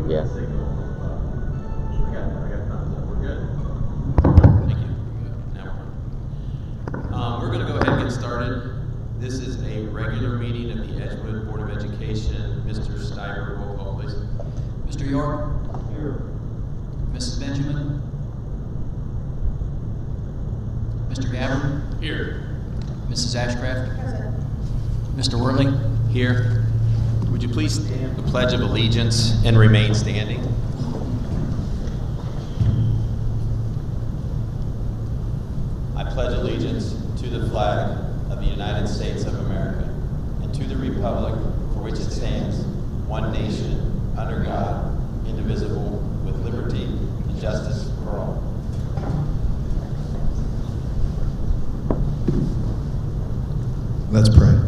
Yeah. Thank you. Now we're going to go ahead and get started. This is a regular meeting of the Edgewood Board of Education. Mr. Stiver, roll call, please. Mr. York? Here. Mrs. Benjamin? Mr. Gabbard? Here. Mrs. Ashcraft? Present. Mr. Worley? Here. Would you please stand the Pledge of Allegiance and remain standing? I pledge allegiance to the flag of the United States of America and to the republic for which it stands, one nation, under God, indivisible, with liberty and justice for all. Let's pray.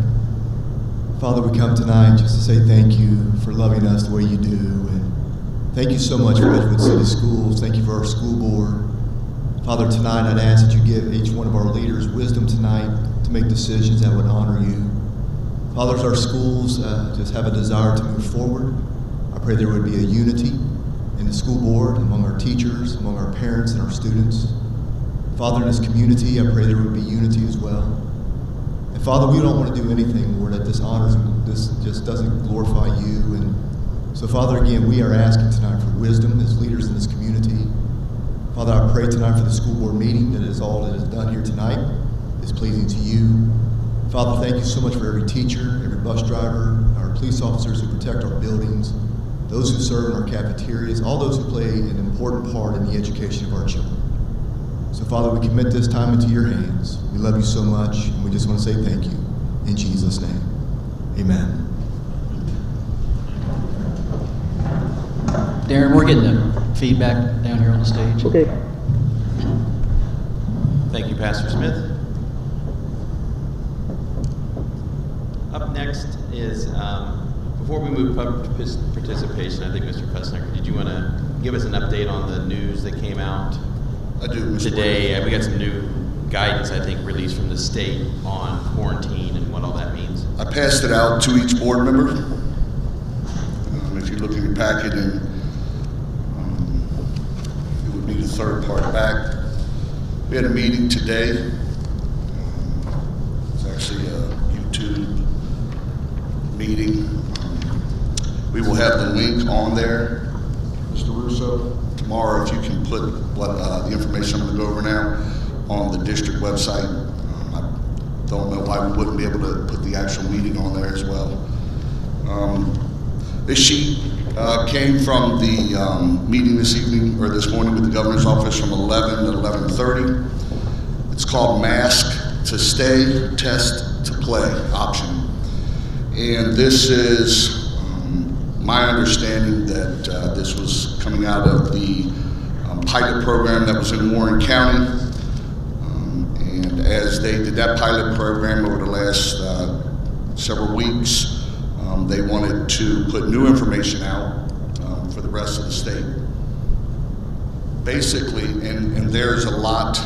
Father, we come tonight just to say thank you for loving us the way you do, and thank you so much for Edgewood City Schools. Thank you for our school board. Father, tonight I'd ask that you give each one of our leaders wisdom tonight to make decisions that would honor you. Father, as our schools just have a desire to move forward, I pray there would be a unity in the school board, among our teachers, among our parents and our students. Father, in this community, I pray there would be unity as well. And Father, we don't want to do anything, Lord, that dishonors and this just doesn't glorify you. And so, Father, again, we are asking tonight for wisdom as leaders in this community. Father, I pray tonight for the school board meeting that is all that is done here tonight is pleasing to you. Father, thank you so much for every teacher, every bus driver, our police officers who protect our buildings, those who serve in our cafeterias, all those who play an important part in the education of our children. So, Father, we commit this time into your hands. We love you so much, and we just want to say thank you. In Jesus' name, amen. Darren, we're getting the feedback down here on the stage. Okay. Thank you, Pastor Smith. Up next is, before we move public participation, I think Mr. Pessner, did you want to give us an update on the news that came out I do, Mr. today? We got some new guidance, I think, released from the state on quarantine and what all that means. I passed it out to each board member. If you look in your packet, and it would be the third part back. We had a meeting today. It's actually a YouTube meeting. We will have the link on there, Mr. Russo. Tomorrow, if you can put what the information I'm going to go over now on the district website. I don't know why we wouldn't be able to put the actual meeting on there as well. This sheet came from the meeting this evening, or this morning, with the governor's office from 11 to 11:30. It's called Mask to Stay, Test to Play option. And this is my understanding that this was coming out of the pilot program that was in Warren County. And as they did that pilot program over the last several weeks, they wanted to put new information out for the rest of the state. Basically, and there's a lot,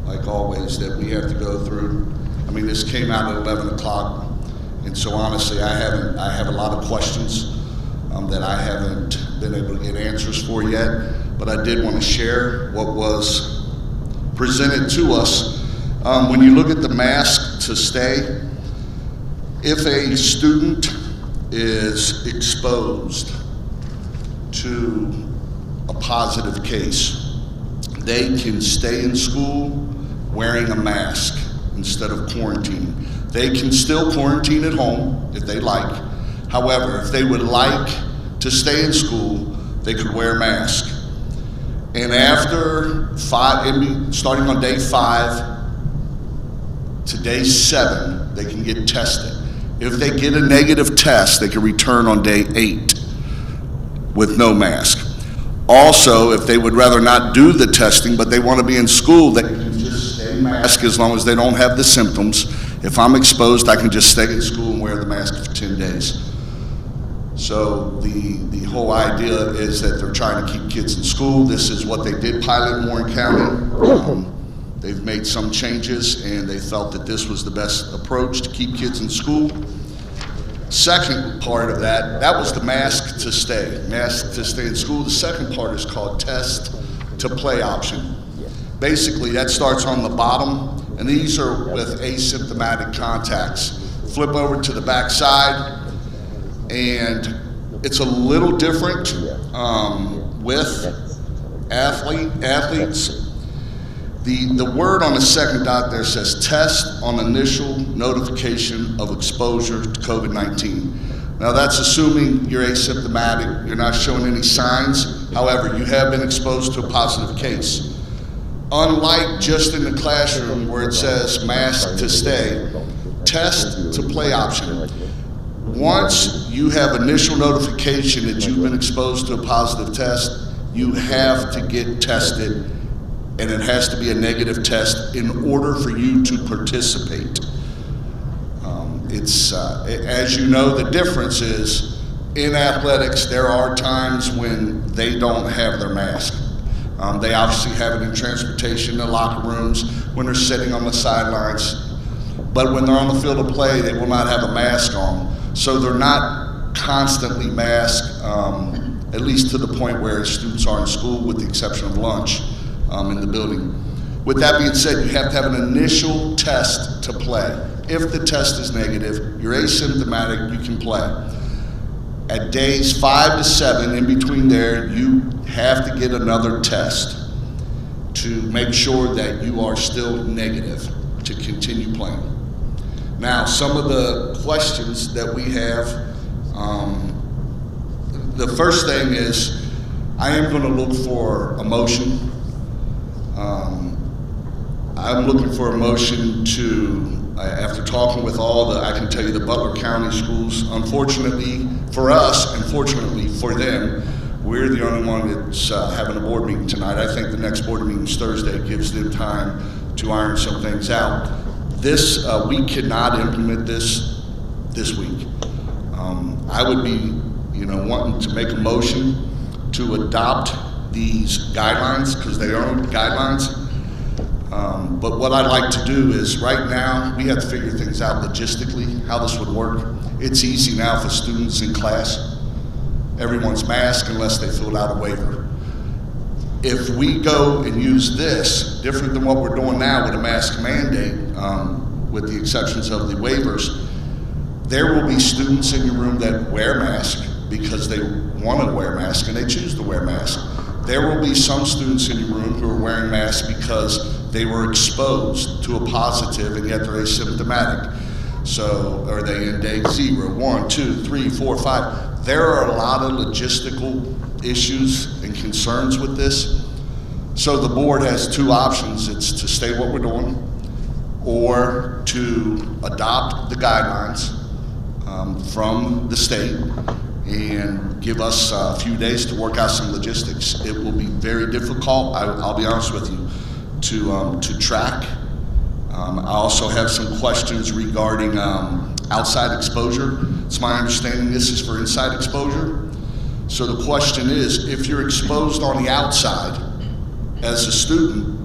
like always, that we have to go through. I mean, this came out at 11 o'clock, and so honestly, I have a lot of questions that I haven't been able to get answers for yet, but I did want to share what was presented to us. When you look at the Mask to Stay, if a student is exposed to a positive case, they can stay in school wearing a mask instead of quarantining. They can still quarantine at home if they like. However, if they would like to stay in school, they could wear a mask. And after starting on day 5 to day 7, they can get tested. If they get a negative test, they can return on day 8 with no mask. Also, if they would rather not do the testing, but they want to be in school, they can just stay masked as long as they don't have the symptoms. If I'm exposed, I can just stay in school and wear the mask for 10 days. So the whole idea is that they're trying to keep kids in school. This is what they did pilot in Warren County. They've made some changes, and they felt that this was the best approach to keep kids in school. Second part of that was the mask to stay in school. The second part is called test to play option. Basically, that starts on the bottom, and these are with asymptomatic contacts. Flip over to the back side, and it's a little different with athletes. The word on the second dot there says test on initial notification of exposure to COVID-19. Now that's assuming you're asymptomatic, you're not showing any signs. However, you have been exposed to a positive case. Unlike just in the classroom where it says mask to stay, test to play option. Once you have initial notification that you've been exposed to a positive test, you have to get tested, and it has to be a negative test in order for you to participate. As you know, the difference is in athletics, there are times when they don't have their mask. They obviously have it in transportation, in the locker rooms, when they're sitting on the sidelines. But when they're on the field of play, they will not have a mask on. So they're not constantly masked, at least to the point where students are in school, with the exception of lunch in the building. With that being said, you have to have an initial test to play. If the test is negative, you're asymptomatic, you can play. At days 5 to 7, in between there, you have to get another test to make sure that you are still negative to continue playing. Now, some of the questions that we have, the first thing is, I am going to look for a motion. I'm looking for a motion to, after talking with I can tell you the Butler County schools, unfortunately for us, and fortunately for them, we're the only one that's having a board meeting tonight. I think the next board meeting is Thursday. It gives them time to iron some things out. We cannot implement this week. I would be, wanting to make a motion to adopt these guidelines, because they are guidelines. But what I'd like to do is, right now, we have to figure things out logistically, how this would work. It's easy now for students in class. Everyone's masked unless they filled out a waiver. If we go and use this, different than what we're doing now with a mask mandate, with the exceptions of the waivers, there will be students in your room that wear masks because they want to wear masks and they choose to wear masks. There will be some students in your room who are wearing masks because they were exposed to a positive and yet they're asymptomatic. So are they in day 0, 1, 2, 3, 4, 5? There are a lot of logistical issues and concerns with this. So the board has two options. It's to stay what we're doing or to adopt the guidelines from the state and give us a few days to work out some logistics. It will be very difficult, I'll be honest with you, to track. I also have some questions regarding outside exposure. It's my understanding this is for inside exposure. So the question is, if you're exposed on the outside as a student,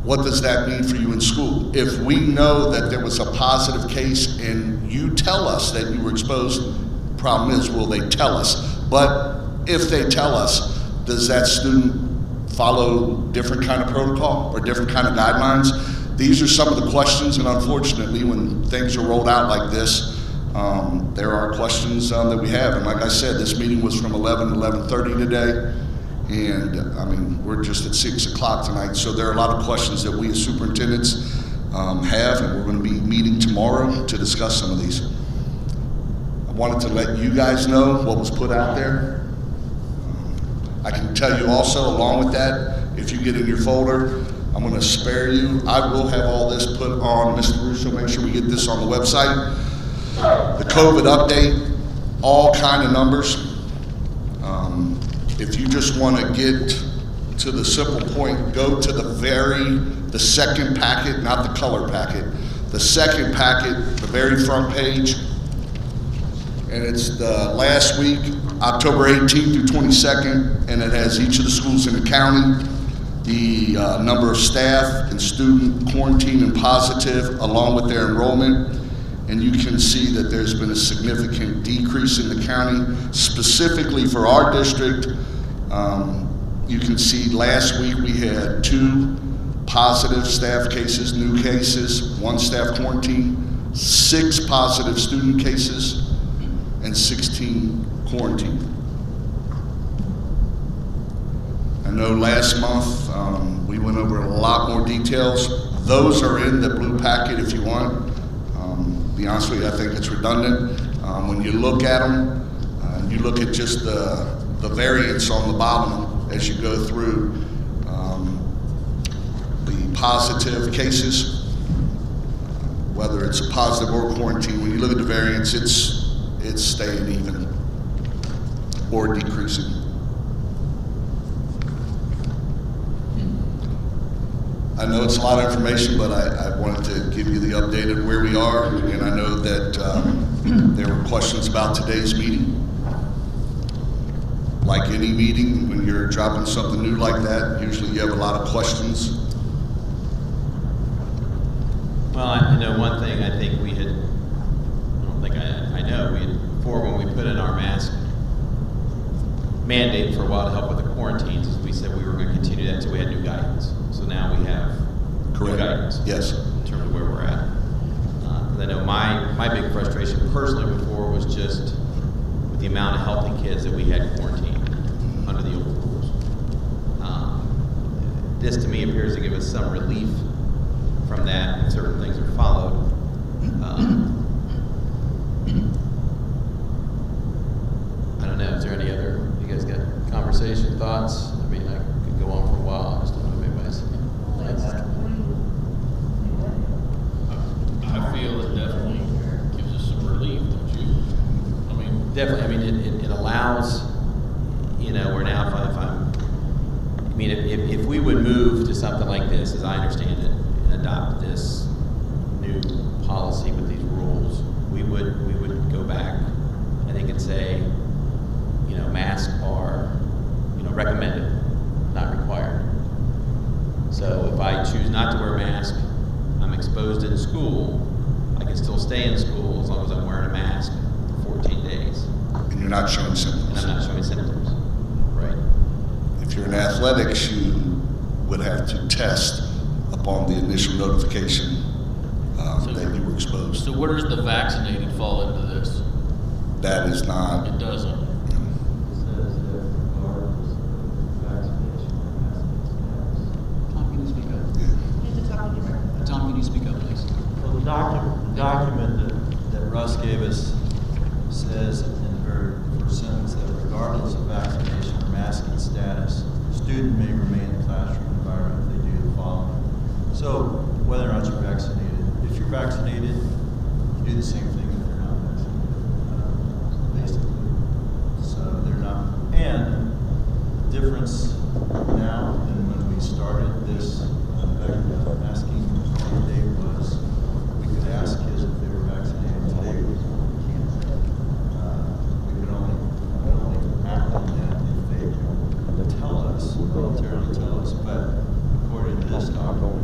what does that mean for you in school? If we know that there was a positive case and you tell us that you were exposed, problem is, will they tell us? But if they tell us, does that student follow different kind of protocol or different kind of guidelines? These are some of the questions, and unfortunately, when things are rolled out like this, there are questions that we have. And like I said, this meeting was from 11 to 11:30 today, and I mean, we're just at 6 o'clock tonight, so there are a lot of questions that we as superintendents have, and we're going to be meeting tomorrow to discuss some of these. I wanted to let you guys know what was put out there. I can tell you also, along with that, if you get in your folder, I'm going to spare you. I will have all this put on, Mr. Russo, make sure we get this on the website. The COVID update, all kind of numbers. If you just want to get to the simple point, go to the second packet, not the color packet. The second packet, the very front page, and it's the last week, October 18th through 22nd, and it has each of the schools in the county, the number of staff and student quarantine and positive, along with their enrollment. and you can see that there's been a significant decrease in the county. Specifically for our district, you can see last week we had 2 positive staff cases, new cases, 1 staff quarantine, 6 positive student cases, and 16 quarantined. I know last month we went over a lot more details. Those are in the blue packet if you want. To be honest with you, I think it's redundant. When you look at them, you look at just the variance on the bottom as you go through the positive cases, whether it's a positive or quarantine. When you look at the variance, it's staying even or decreasing. I know it's a lot of information, but I wanted to give you the update of where we are, and I know that there were questions about today's meeting. Like any meeting, when you're dropping something new like that, usually you have a lot of questions. Well, I know one thing I think we had, I know we had, before when we put in our mask mandate for a while to help with the quarantines, is we said we were going to continue that until we had new guidance. So now we have new guidance. Yes. In terms of where we're at. Because I know my big frustration personally before was just with the amount of healthy kids that we had quarantined under the old rules. This to me appears to give us some relief from that if certain things are followed. I don't know, is there any other, you guys got conversation, thoughts? I mean, I could go on for a while, I just don't know if anybody's. I feel it definitely gives us some relief, don't you? I mean, Definitely, I mean, it allows, where now if we would move to something like this, as I understand it, and adopt this new policy with these rules, we would go back, I think, and say, masks are, recommended, not required. So if I choose not to wear a mask, I'm exposed in school, I can still stay in school as long as I'm wearing a mask for 14 days. And you're not showing symptoms. And I'm not showing symptoms, right? If you're in athletics, you would have to test upon the initial notification that you were exposed. so where does the vaccinated fall into this? That is not. It doesn't. Tom, can you speak up? Tom, can you speak up, please? Well, the document that Russ gave us says in the very first sentence that regardless of vaccination or masking status, a student may remain in the classroom environment if they do the following. So whether or not you're vaccinated, if you're vaccinated, you do the same thing if you're not vaccinated, basically. So they're not, and the difference now than when we started this masking mandate was we could ask kids if they were vaccinated. Today we can't. We could only act on that if they voluntarily tell us. But according to this document,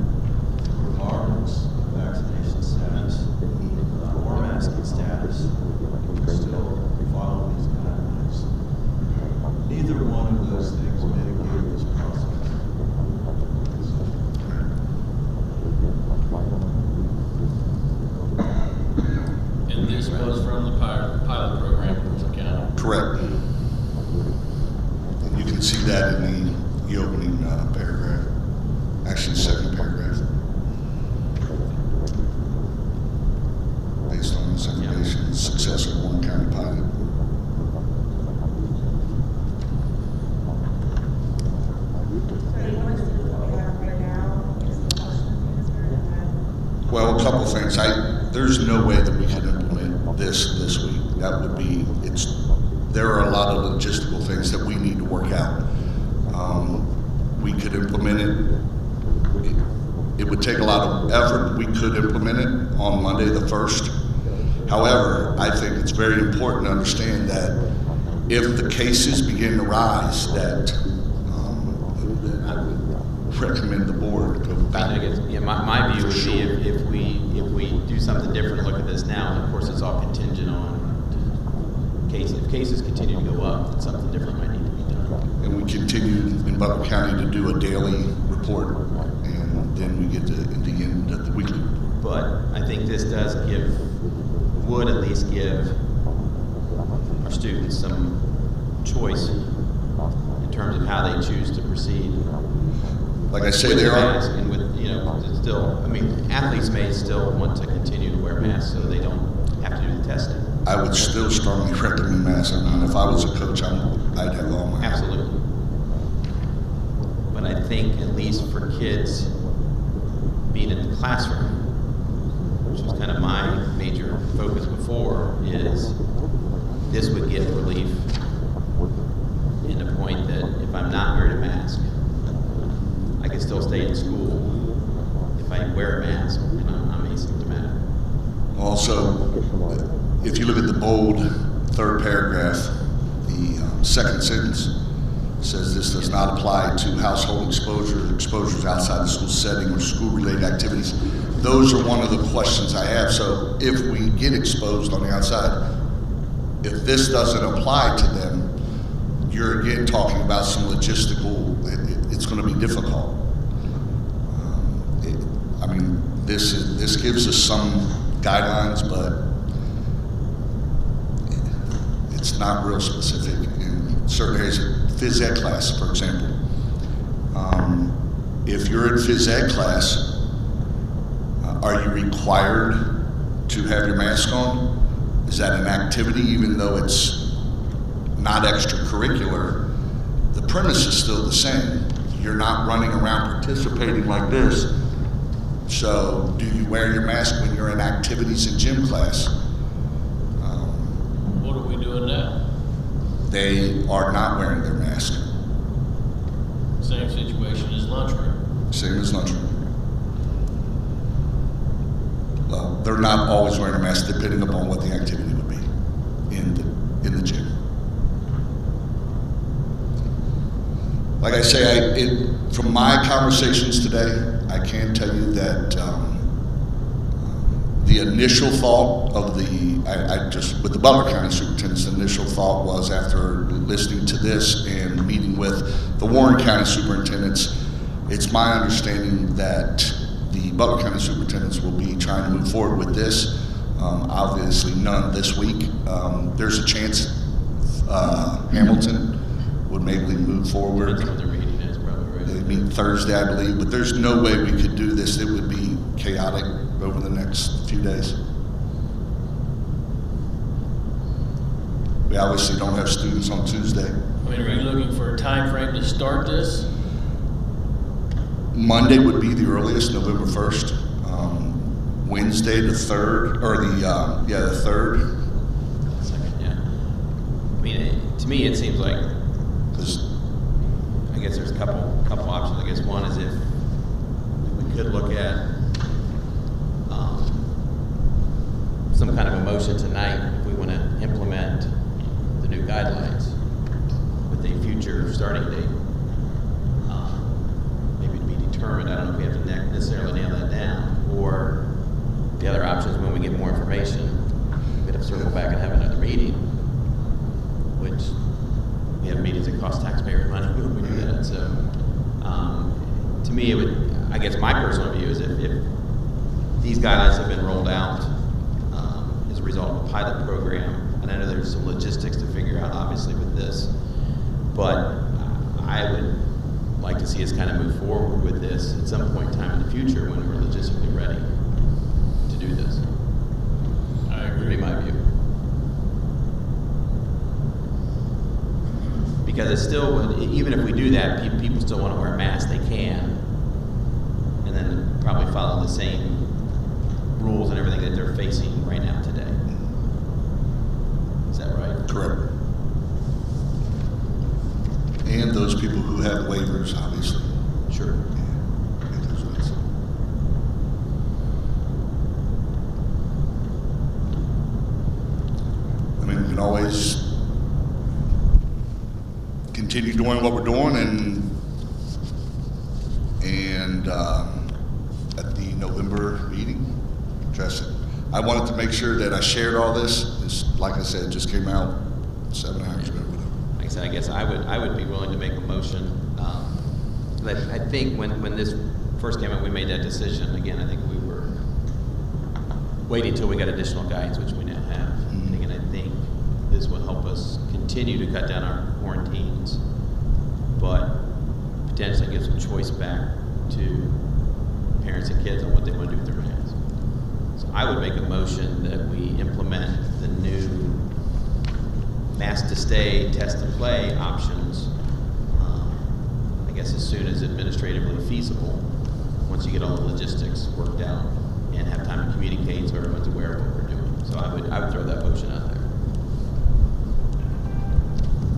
regardless of vaccination status or masking status, you can still follow these guidelines. Neither one of those things mitigate this process. And this was from the pilot program in Brooklyn County. Correct. And you can see that in the opening paragraph, actually second paragraph. Based on this information, success of Warren County pilot. Well, a couple things. There's no way that we can implement this week. That would be, there are a lot of logistical things that we need to work out. We could implement it. It would take a lot of effort. We could implement it on Monday the 1st. However, I think it's very important to understand that if the cases begin to rise, that I would recommend the board to I guess, yeah, my view would be if we do something different, look at this now, and of course it's all contingent on cases. If cases continue to go up, then something different might need to be done. And we continue in Butler County to do a daily report, and then we get to the end of the weekly report. But I think this would at least give our students some choice in terms of how they choose to proceed. Like I say, With there the are. mask and with, still, I mean, athletes may still want to continue to wear masks so they don't have to do the testing. I would still strongly recommend masks. I mean, if I was a coach, I'd have all my. Absolutely. But I think at least for kids being in the classroom, which was kind of my major focus before, is this would give relief in the point that if I'm not wearing a mask, I can still stay in school if I wear a mask and I'm asymptomatic. Also, if you look at the bold third paragraph, the second sentence says this does not apply to household exposures outside the school setting or school-related activities. Those are one of the questions I have. So if we get exposed on the outside, if this doesn't apply to them, you're again talking about some logistical, it's going to be difficult. I mean, this gives us some guidelines, but it's not real specific. In certain areas, phys ed class, for example, if you're in phys ed class, are you required to have your mask on? Is that an activity, even though it's not extracurricular? The premise is still the same. You're not running around participating like this. So do you wear your mask when you're in activities in gym class? What are we doing now? They are not wearing their mask. Same situation as lunchroom. Same as lunchroom. Well, they're not always wearing a mask depending upon what the activity would be in the gym. Like I say, from my conversations today, I can tell you that the initial thought of with the Butler County Superintendent's initial thought was, after listening to this and meeting with the Warren County Superintendents, it's my understanding that the Butler County Superintendents will be trying to move forward with this. Obviously none this week. There's a chance Hamilton would maybe move forward. Depends on what their meeting is, probably, right? They meet Thursday, I believe, but there's no way we could do this. It would be chaotic over the next few days. We obviously don't have students on Tuesday. I mean, are you looking for a time frame to start this? Monday would be the earliest, November 1st. Wednesday the 3rd, or the 3rd. Second, yeah. I mean, to me, it seems like, I guess there's a couple options. I guess one is if we could look at some kind of a motion tonight if we want to implement the new guidelines with a future starting date. Maybe to be determined. I don't know if we have to necessarily nail that down. Or the other option is when we get more information, we'd have to circle back and have another meeting, which we have meetings that cost taxpayers money when we do that. So, to me, it would, I guess my personal view is if these guidelines have been rolled out as a result of a pilot program, and I know there's some logistics to figure out, obviously, with this, but I would like to see us kind of move forward with this at some point in time in the future when we're logistically ready to do this. I Would agree. be my view. Because it's still, even if we do that, people still want to wear masks, they can. And then probably follow the same rules and everything that they're facing right now today. Is that right? Correct. And those people who have waivers, obviously. Sure. Yeah, those ones. I mean, we can always continue doing what we're doing and at the November meeting, address it. I wanted to make sure that I shared all this. This, like I said, just came out 7 hours ago. Like I said, I guess I would be willing to make a motion. But I think when this first came out, we made that decision. Again, I think we were waiting until we got additional guidance, which we now have. And again, I think this will help us continue to cut down our quarantines, but potentially give some choice back to parents and kids on what they want to do with their masks. So I would make a motion that we implement the new mask to stay, test to play options, I guess as soon as administratively feasible, once you get all the logistics worked out and have time to communicate so everyone's aware of what we're doing. So I would throw that motion out there.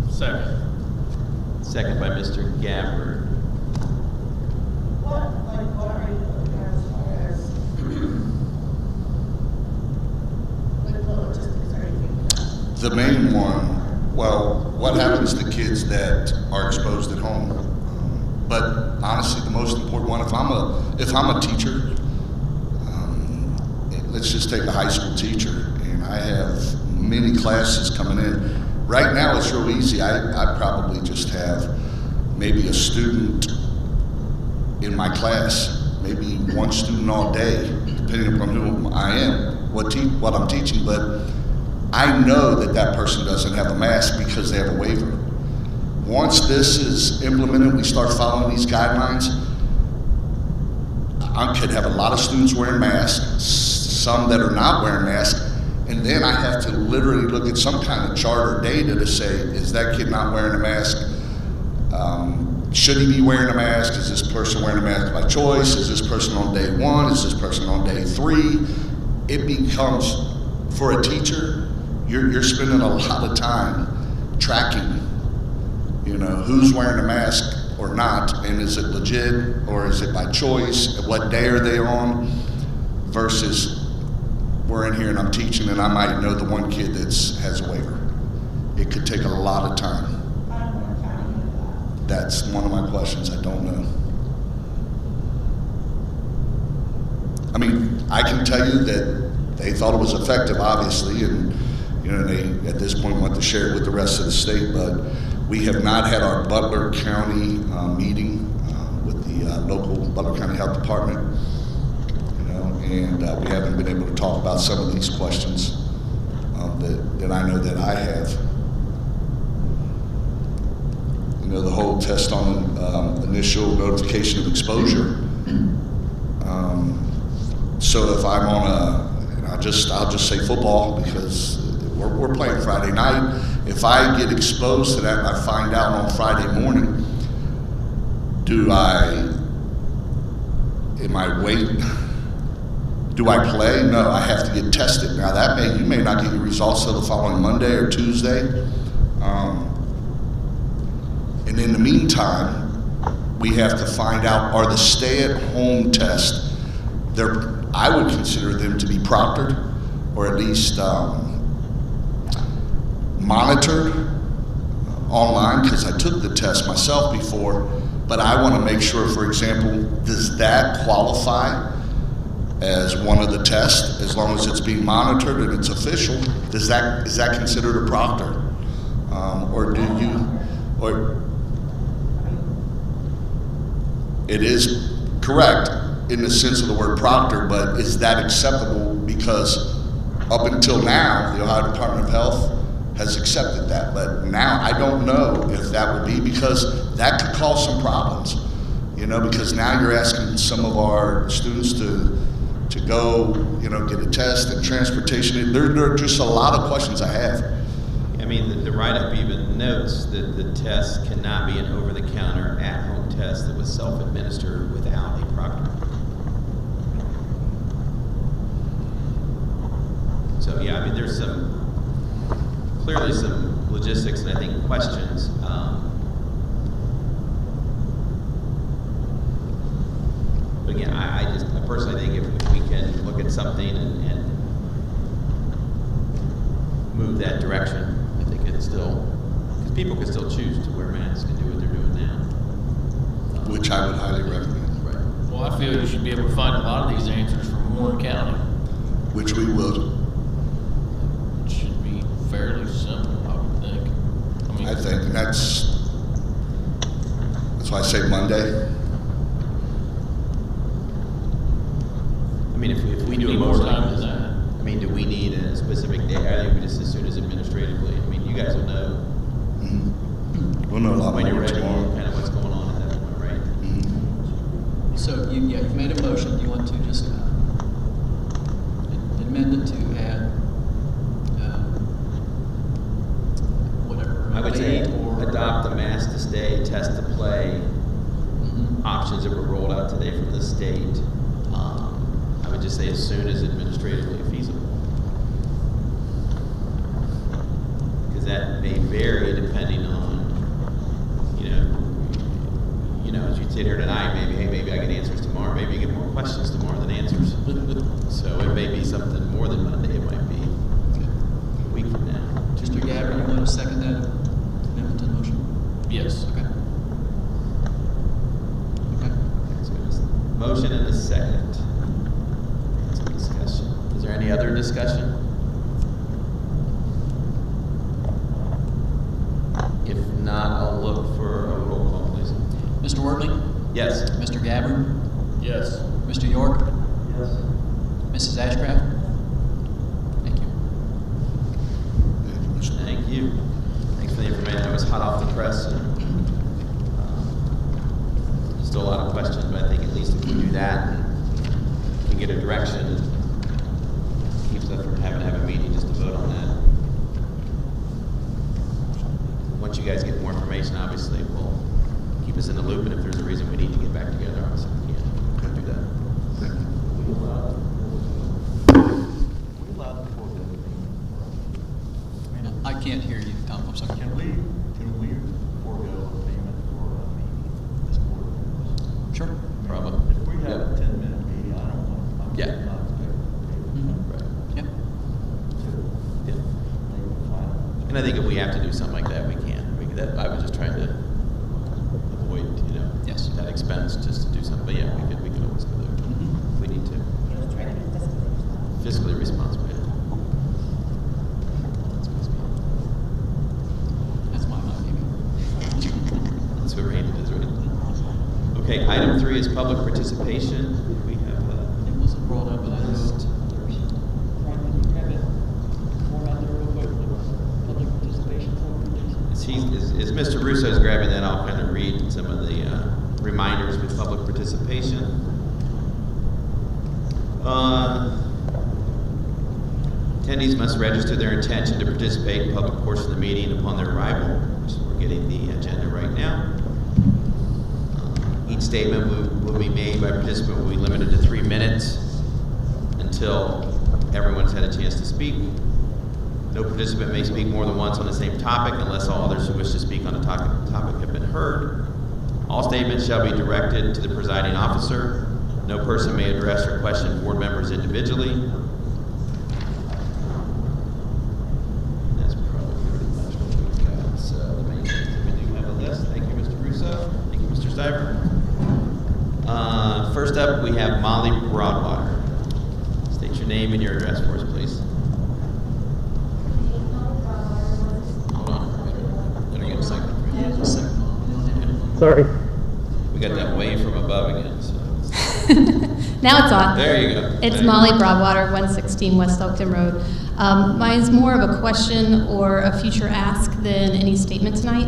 Second. Second by Mr. Gabbard. What are you looking at as far as, the logistics or anything? The main one, well, what happens to kids that are exposed at home? But honestly, the most important one, if I'm a teacher, let's just take a high school teacher, and I have many classes coming in. Right now, it's real easy. I probably just have maybe a student in my class, maybe one student all day, depending upon who I am, what I'm teaching, but I know that person doesn't have a mask because they have a waiver. Once this is implemented, we start following these guidelines, I could have a lot of students wearing masks, some that are not wearing masks, and then I have to literally look at some kind of chart or data to say, is that kid not wearing a mask? Should he be wearing a mask? Is this person wearing a mask by choice? Is this person on day 1? Is this person on day 3? It becomes, for a teacher, you're spending a lot of time tracking, who's wearing a mask or not, and is it legit or is it by choice? What day are they on? Versus we're in here and I'm teaching and I might know the one kid that has a waiver. It could take a lot of time. That's one of my questions. I don't know. I mean, I can tell you that they thought it was effective, obviously, and they at this point want to share it with the rest of the state. But we have not had our Butler County meeting with the local Butler County Health Department, and we haven't been able to talk about some of these questions that I know that I have. The whole test on initial notification of exposure. So if I'm on I'll just say football because we're playing Friday night. If I get exposed to that and I find out on Friday morning, do I play? No, I have to get tested. Now you may not get your results till the following Monday or Tuesday. And in the meantime, we have to find out, are the stay-at-home tests, I would consider them to be proctored, or at least monitored online, because I took the test myself before, but I want to make sure, for example, does that qualify as one of the tests, as long as it's being monitored and it's official? Is that considered a proctor? It is correct in the sense of the word proctor, but is that acceptable? Because up until now, the Ohio Department of Health has accepted that, but now I don't know if that would be, because that could cause some problems, because now you're asking some of our students to go, get a test and transportation. There are just a lot of questions I have. I mean, the write-up even notes that the test cannot be an over-the-counter at-home test that was self-administered without a proctor. So yeah, I mean, there's clearly some logistics and I think questions. But again, I personally think if we can look at something and move that direction, I think it's still, because people can still choose to wear masks and do what they're doing now. Which I would highly recommend. Right. Well, I feel you should be able to find a lot of these answers from Warren County. which we will. It should be fairly simple, I would think. I think that's why I say Monday. I mean, if we do Need a more motion, time than that. I mean, do we need a specific day? I think we just as soon as administratively. I mean, you guys will know We'll know a lot when you're more ready, tomorrow. kind of what's going on at that point, right? So you've made a motion. You want to just amend it to add whatever. I would say or adopt the mask to stay, test to play options that were rolled out today from the state. I would just say as soon as administratively feasible. Because that may vary depending on, as you sit here tonight, maybe I get answers tomorrow, maybe you get more questions tomorrow than answers. So it may be something more than Monday, it might be a week from now. Mr. Gabbard, you want to second that amendment to the motion? Yes. Okay. Okay. So it's motion and a second. Some discussion. Is there any other discussion? If not, I'll look for a roll call, please. Mr. Wortley? Yes. Mr. Gabbard? Yes. Mr. York? Yes. Mrs. Ashcraft? Thank you. Thank you. Thanks for the information. That was hot off the press. And, still a lot of questions, but I think at least if we do that and we get a direction, it keeps us from having to have a meeting just to vote on that. Once you guys get more information, obviously, we'll keep us in the loop, and if there's a reason we need to get back together, obviously we can do that. We allowed to forego the payment. I can't hear you, Tom. I'm sorry. Can we forego a payment for a meeting this board? Sure. Probably. If we have a 10-minute meeting, I don't want, I'm Yeah. not expecting payment. Right. Yep. Yeah. Final. And I think if we have to do something like that, we can. I was just trying to avoid, Yes. that expense just to do something. But yeah, we could always go there if we need to. Just trying to be Fiscally responsible. Yeah. That's my mind, That's what Randy does, right? Okay, item 3 is public participation. We have It wasn't brought up, but I just. Frank, can you grab it format there real quick, the public participation form, please? As Mr. Russo's grabbing that, I'll kind of read some of the reminders with public participation. Attendees must register their intention to participate in public portion of the meeting upon their arrival. So we're getting the agenda right now. Each statement will be made by participant will be limited to 3 minutes until everyone's had a chance to speak. No participant may speak more than once on the same topic unless all others who wish to speak on the topic have been heard. All statements shall be directed to the presiding officer. No person may address or question board members individually. That's probably pretty much what we've got. So the main things that we do have a list. Thank you, Mr. Russo. Thank you, Mr. Stiver. First up, we have Molly Broadwater. State your name and your address for us, please. Hold on. Better get a second. Yeah, just a second. Sorry. We got that wave from above again. So. Now it's on. There you go. It's There you Molly go. Broadwater, 116 West Elkton Road. Mine's more of a question or a future ask than any statement tonight.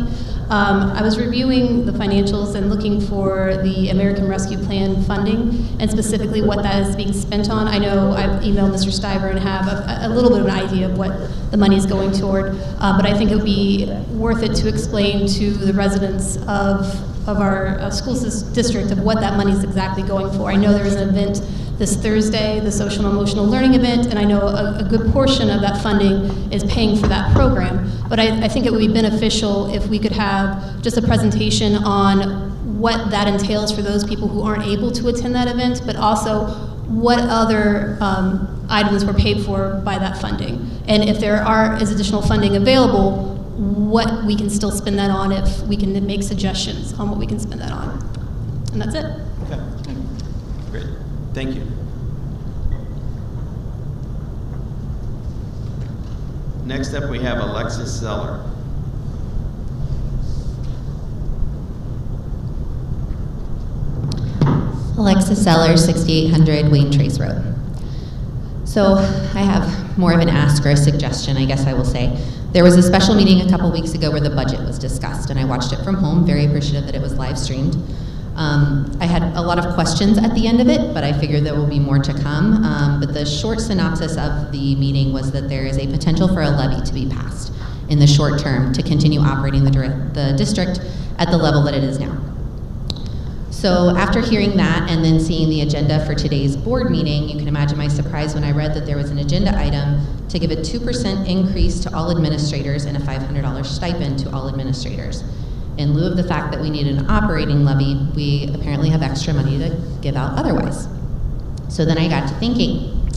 I was reviewing the financials and looking for the American Rescue Plan funding and specifically what that is being spent on. I know I've emailed Mr. Stiver and have a little bit of an idea of what the money is going toward, but I think it would be worth it to explain to the residents of our school district of what that money is exactly going for. I know there's an event this Thursday, the social and emotional learning event, and I know a good portion of that funding is paying for that program. But I think it would be beneficial if we could have just a presentation on what that entails for those people who aren't able to attend that event, but also what other items were paid for by that funding. And if there is additional funding available, what we can still spend that on, if we can make suggestions on what we can spend that on. And that's it. Okay. Great. Thank you. Next up, we have Alexis Zeller. Alexis Zeller, 6800 Wayne Trace Road. So I have more of an ask or a suggestion, I guess I will say. There was a special meeting a couple weeks ago where the budget was discussed, and I watched it from home, very appreciative that it was live streamed. I had a lot of questions at the end of it, but I figured there will be more to come. But the short synopsis of the meeting was that there is a potential for a levy to be passed in the short term to continue operating the district at the level that it is now. So after hearing that and then seeing the agenda for today's board meeting, you can imagine my surprise when I read that there was an agenda item to give a 2% increase to all administrators and a $500 stipend to all administrators. In lieu of the fact that we need an operating levy, we apparently have extra money to give out otherwise. So then I got to thinking.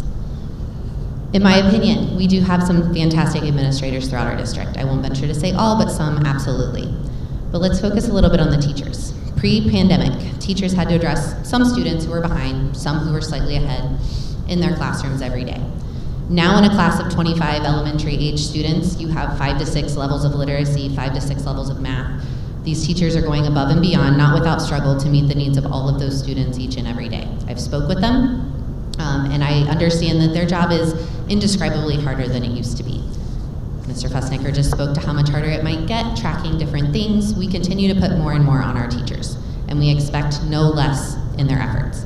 In my opinion, we do have some fantastic administrators throughout our district. I won't venture to say all, but some absolutely. But let's focus a little bit on the teachers. Pre-pandemic, teachers had to address some students who were behind, some who were slightly ahead in their classrooms every day. Now in a class of 25 elementary age students, you have 5 to 6 levels of literacy, 5 to 6 levels of math. These teachers are going above and beyond, not without struggle, to meet the needs of all of those students each and every day. I've spoke with them, and I understand that their job is indescribably harder than it used to be. Mr. Fussnicker just spoke to how much harder it might get, tracking different things. We continue to put more and more on our teachers, and we expect no less in their efforts.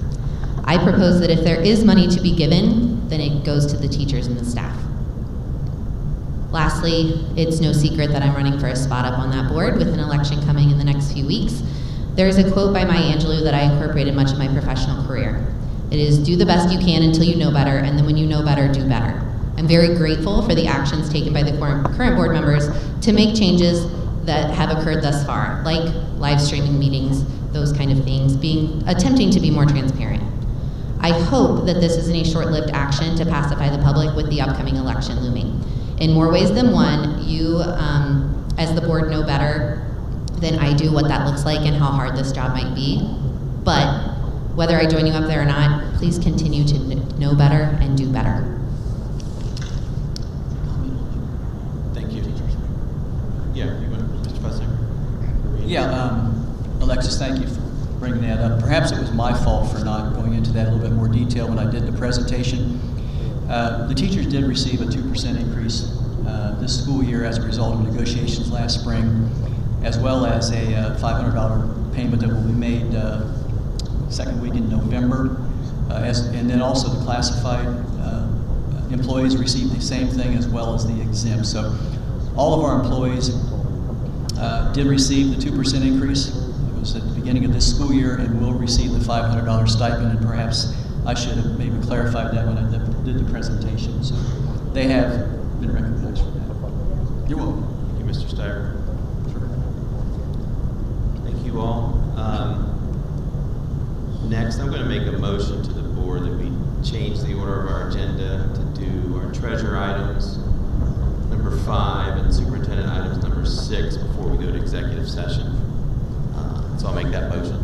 I propose that if there is money to be given, then it goes to the teachers and the staff. Lastly, it's no secret that I'm running for a spot up on that board with an election coming in the next few weeks. There's a quote by Maya Angelou that I incorporated much of my professional career. It is, do the best you can until you know better, and then when you know better, do better. I'm very grateful for the actions taken by the current board members to make changes that have occurred thus far, like live streaming meetings, those kind of things, attempting to be more transparent. I hope that this isn't a short-lived action to pacify the public with the upcoming election looming. In more ways than one, you, as the board, know better than I do what that looks like and how hard this job might be. But whether I join you up there or not, please continue to know better and do better. Thank you. Yeah, you want Mr. Fussnicker? Yeah, Alexis, thank you for bringing that up. Perhaps it was my fault for not going into that a little bit more detail when I did the presentation. The teachers did receive a 2% increase this school year as a result of negotiations last spring, as well as a $500 payment that will be made second week in November. And then also the classified employees receive the same thing as well as the exempt. So all of our employees did receive the 2% increase. It was at the beginning of this school year, and will receive the $500 stipend, and perhaps I should have maybe clarified that when I did the presentation. So they have been recognized for that. You're welcome. Thank you, Mr. Steyer. Sure. Thank you all. Next, I'm going to make a motion to the board that we change the order of our agenda to do our treasure items, number 5, and superintendent items, number 6, before we go to executive session. So I'll make that motion.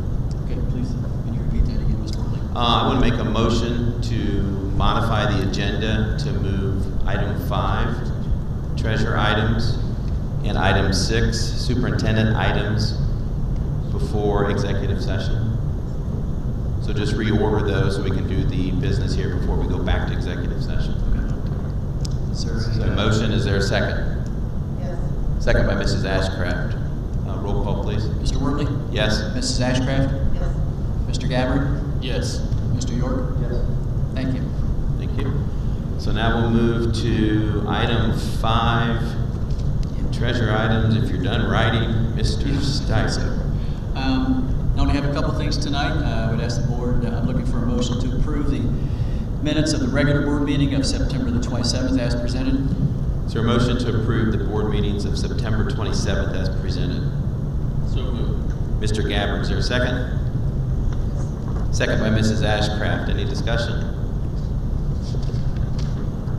Okay, please, can you repeat that again, Mr. Worley? I want to make a motion to modify the agenda to move item 5, treasure items, and item 6, superintendent items, before executive session. So just reorder those so we can do the business here before we go back to executive session. Okay. Sir, So motion, is there a second? Yes. Second by Mrs. Ashcraft. Roll call, please. Mr. Worley? Yes. Mrs. Ashcraft? Yes. Mr. Gabbard? Yes. Mr. York? Yes. Thank you. Thank you. So now we'll move to item 5, treasure items. If you're done writing, Mr. Sticer. I only have a couple things tonight. I would ask the board, I'm looking for a motion to approve the minutes of the regular board meeting of September the 27th as presented. Is there a motion to approve the board meetings of September 27th as presented? So moved. Mr. Gabbard, is there a second? Second by Mrs. Ashcraft. Any discussion?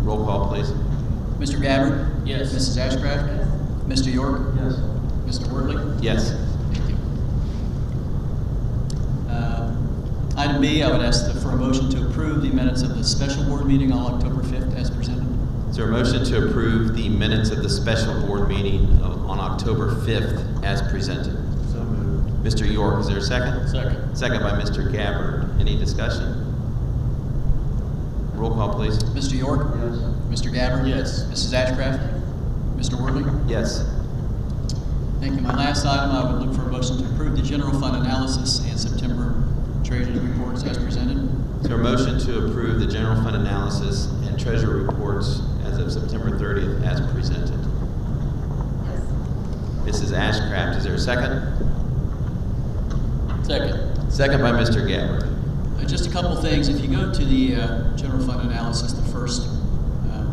Roll call, please. Mr. Gabbard? Yes. Mrs. Ashcraft? Yes. Mr. York? Yes. Mr. Worley? Yes. Thank you. Item B, I would ask for a motion to approve the minutes of the special board meeting on October 5th as presented. Is there a motion to approve the minutes of the special board meeting on October 5th as presented? So moved. Mr. York, is there a second? Second. Second by Mr. Gabbard. Any discussion? Roll call, please. Mr. York? Yes. Mr. Gabbard? Yes. Mrs. Ashcraft? Mr. Worley? Yes. Thank you. My last item, I would look for a motion to approve the general fund analysis and September treasury reports as presented. Is there a motion to approve the general fund analysis and treasury reports as of September 30th as presented? Mrs. Ashcraft, is there a second? Second. Second by Mr. Gabbard. Just a couple things. If you go to the general fund analysis, the first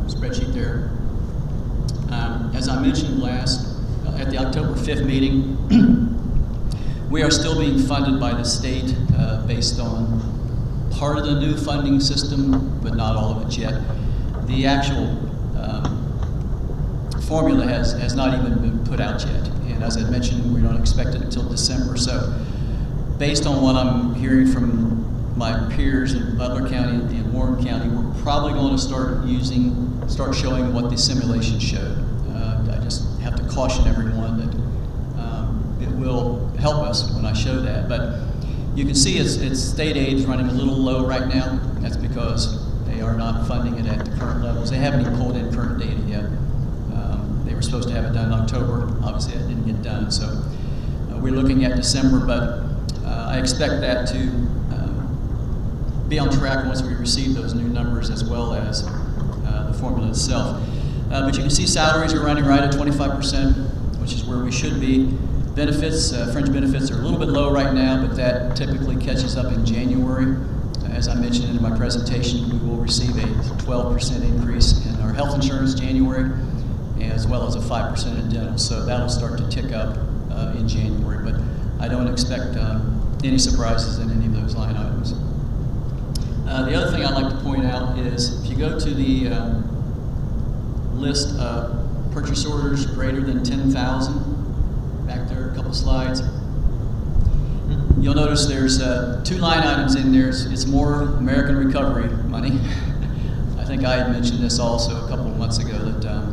spreadsheet there, as I mentioned at the October 5th meeting, we are still being funded by the state based on part of the new funding system, but not all of it yet. The actual formula has not even been put out yet. And as I mentioned, we don't expect it until December. So based on what I'm hearing from my peers in Butler County and Warren County, we're probably going to start showing what the simulation showed. I just have to caution everyone that it will help us when I show that. But you can see its state aid is running a little low right now. That's because they are not funding it at the current levels. They haven't even pulled in current data yet. They were supposed to have it done in October. Obviously, that didn't get done. So we're looking at December, but I expect that to be on track once we receive those new numbers as well as the formula itself. But you can see salaries are running right at 25%, which is where we should be. Benefits, fringe benefits are a little bit low right now, but that typically catches up in January. As I mentioned in my presentation, we will receive a 12% increase in our health insurance January, as well as a 5% in dental. So that'll start to tick up in January, but I don't expect any surprises in any of those line items. The other thing I'd like to point out is if you go to the list of purchase orders greater than 10,000, back there, a couple slides, you'll notice there's 2 line items in there. It's more American Recovery money. I think I had mentioned this also a couple of months ago that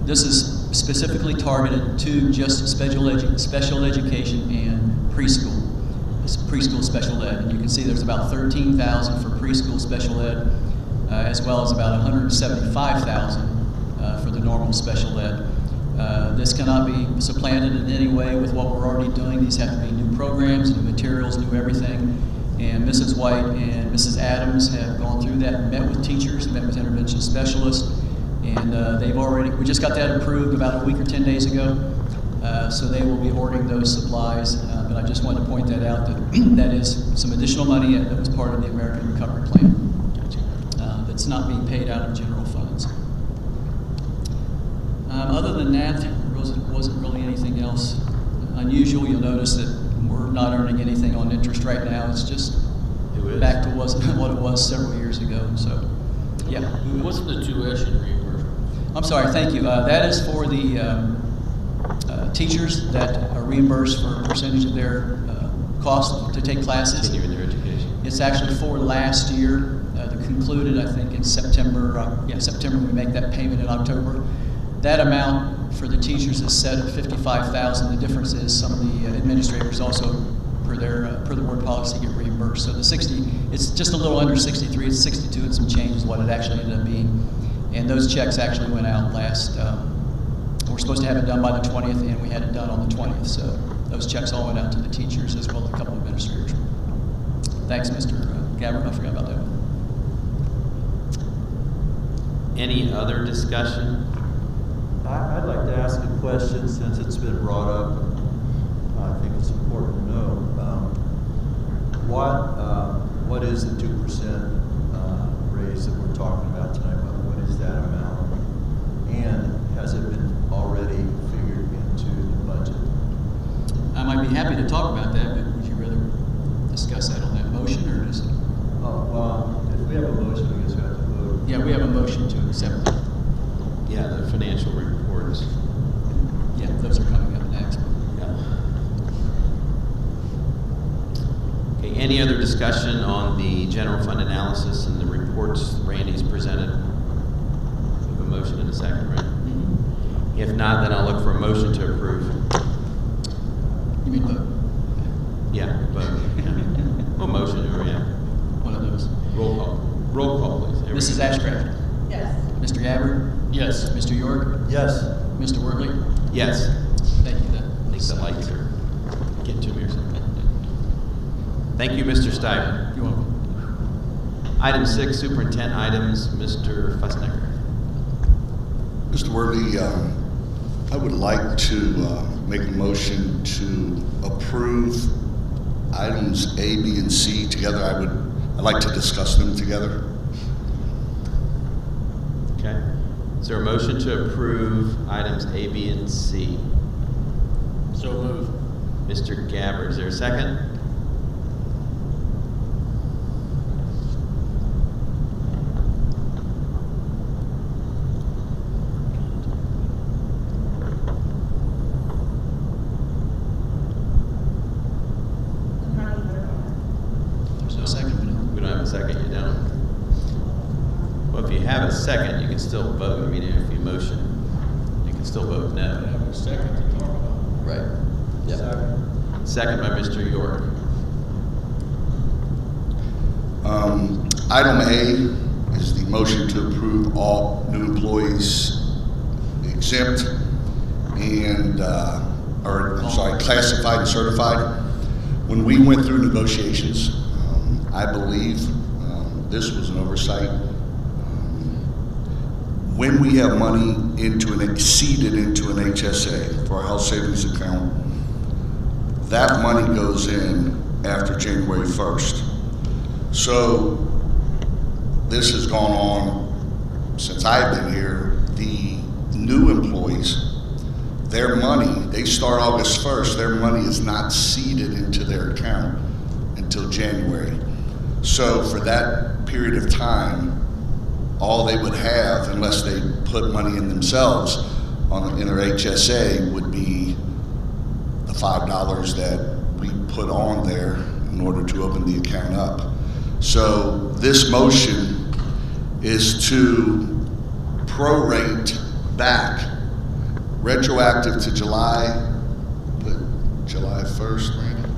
this is specifically targeted to just special education and preschool. It's preschool special ed, and you can see there's about 13,000 for preschool special ed, as well as about 175,000 for the normal special ed. This cannot be supplanted in any way with what we're already doing. These have to be new programs, new materials, new everything. And Mrs. White and Mrs. Adams have gone through that and met with teachers, met with intervention specialists, and we just got that approved about a week or 10 days ago. So they will be ordering those supplies, but I just wanted to point that out, that is some additional money that was part of the American Recovery Plan that's not being paid out of general funds. Other than that, there wasn't really anything else unusual. You'll notice that we're not earning anything on interest right now. It's just back to what it was several years ago. So, yeah. What's the tuition reimbursement? I'm sorry, thank you. That is for the teachers that are reimbursed for a percentage of their cost to take classes. Continuing their education. It's actually for last year, that concluded, I think, in September. September, we make that payment in October. That amount for the teachers is set at $55,000. The difference is some of the administrators also, per the board policy, get reimbursed. So the 60, it's just a little under 63. It's 62 and some change is what it actually ended up being. And those checks actually went out last. We're supposed to have it done by the 20th, and we had it done on the 20th. So those checks all went out to the teachers as well as a couple of administrators. Thanks, Mr. Gabbard. I forgot about that one. Any other discussion? I'd like to ask a question since it's been brought up. I think it's important to know. What is the 2% raise that we're talking about tonight? What is that amount? And has it been already figured into the budget? I might be happy to talk about that, but would you rather discuss that on that motion, or is it? Oh, well, if we have a motion, I guess we have to vote. Yeah, we have a motion to accept it. Yeah, the financial reports. Yeah, those are coming up next. Yeah. Okay, Any other discussion on the general fund analysis and the reports Randy's presented? We have a motion in a second, right? Mm-hmm. If not, then I'll look for a motion to approve. You mean vote? Yeah, vote. Yeah. Well, motion, or yeah. One of those. Roll call. Roll call, please. There we Mrs. go. Ashcraft? Yes. Mr. Gabbard? Yes. Mr. York? Yes. Mr. Wortley? Yes. Thank you. I think the lights are getting to me or something. Thank you, Mr. Stiver. You're welcome. Item 6, superintendent items, Mr. Fussnecker. Mr. Worley, I would like to make a motion to approve items A, B, and C together. I'd like to discuss them together. Okay. Is there a motion to approve items A, B, and C? So move. Mr. Gabbard, is there a second? There's no second, we know. We don't have a second, you don't? Well, if you have a second, you can still vote. I mean, if you motion, you can still vote I no. have a second to talk about. Right. Yeah. Second by Mr. York. Item A is the motion to approve all new employees exempt and, classified and certified. When we went through negotiations, I believe this was an oversight. When we have money exceeded into an HSA for our health savings account, that money goes in after January 1st. So this has gone on since I've been here. The new employees, their money, they start August 1st, their money is not seeded into their account until January. So for that period of time, all they would have, unless they put money in themselves in their HSA, would be the $5 that we put on there in order to open the account up. So this motion is to prorate back, retroactive to July 1st, Randy?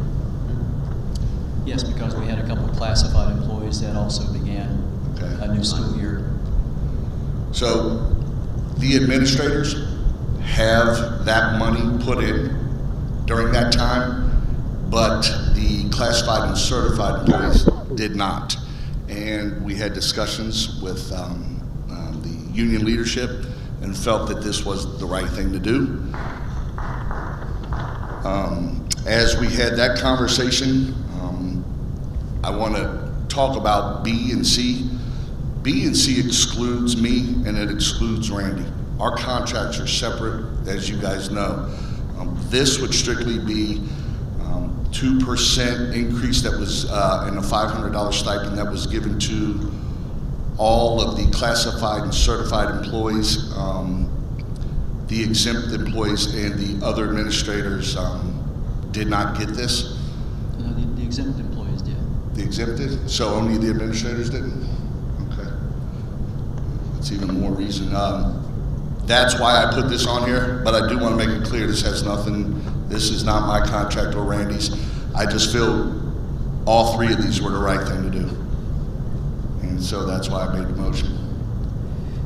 Yes, because we had a couple of classified employees that also began a new school year. So the administrators have that money put in during that time, but the classified and certified employees did not. And we had discussions with the union leadership and felt that this was the right thing to do. As we had that conversation, I want to talk about B and C. B and C excludes me and it excludes Randy. Our contracts are separate, as you guys know. This would strictly be 2% increase that was in a $500 stipend that was given to all of the classified and certified employees. The exempt employees and the other administrators did not get this. No, the exempt employees did. The exempted? So only the administrators didn't? Okay. That's even more reason. That's why I put this on here, but I do want to make it clear this has nothing, this is not my contract or Randy's. I just feel all three of these were the right thing to do. And so that's why I made the motion.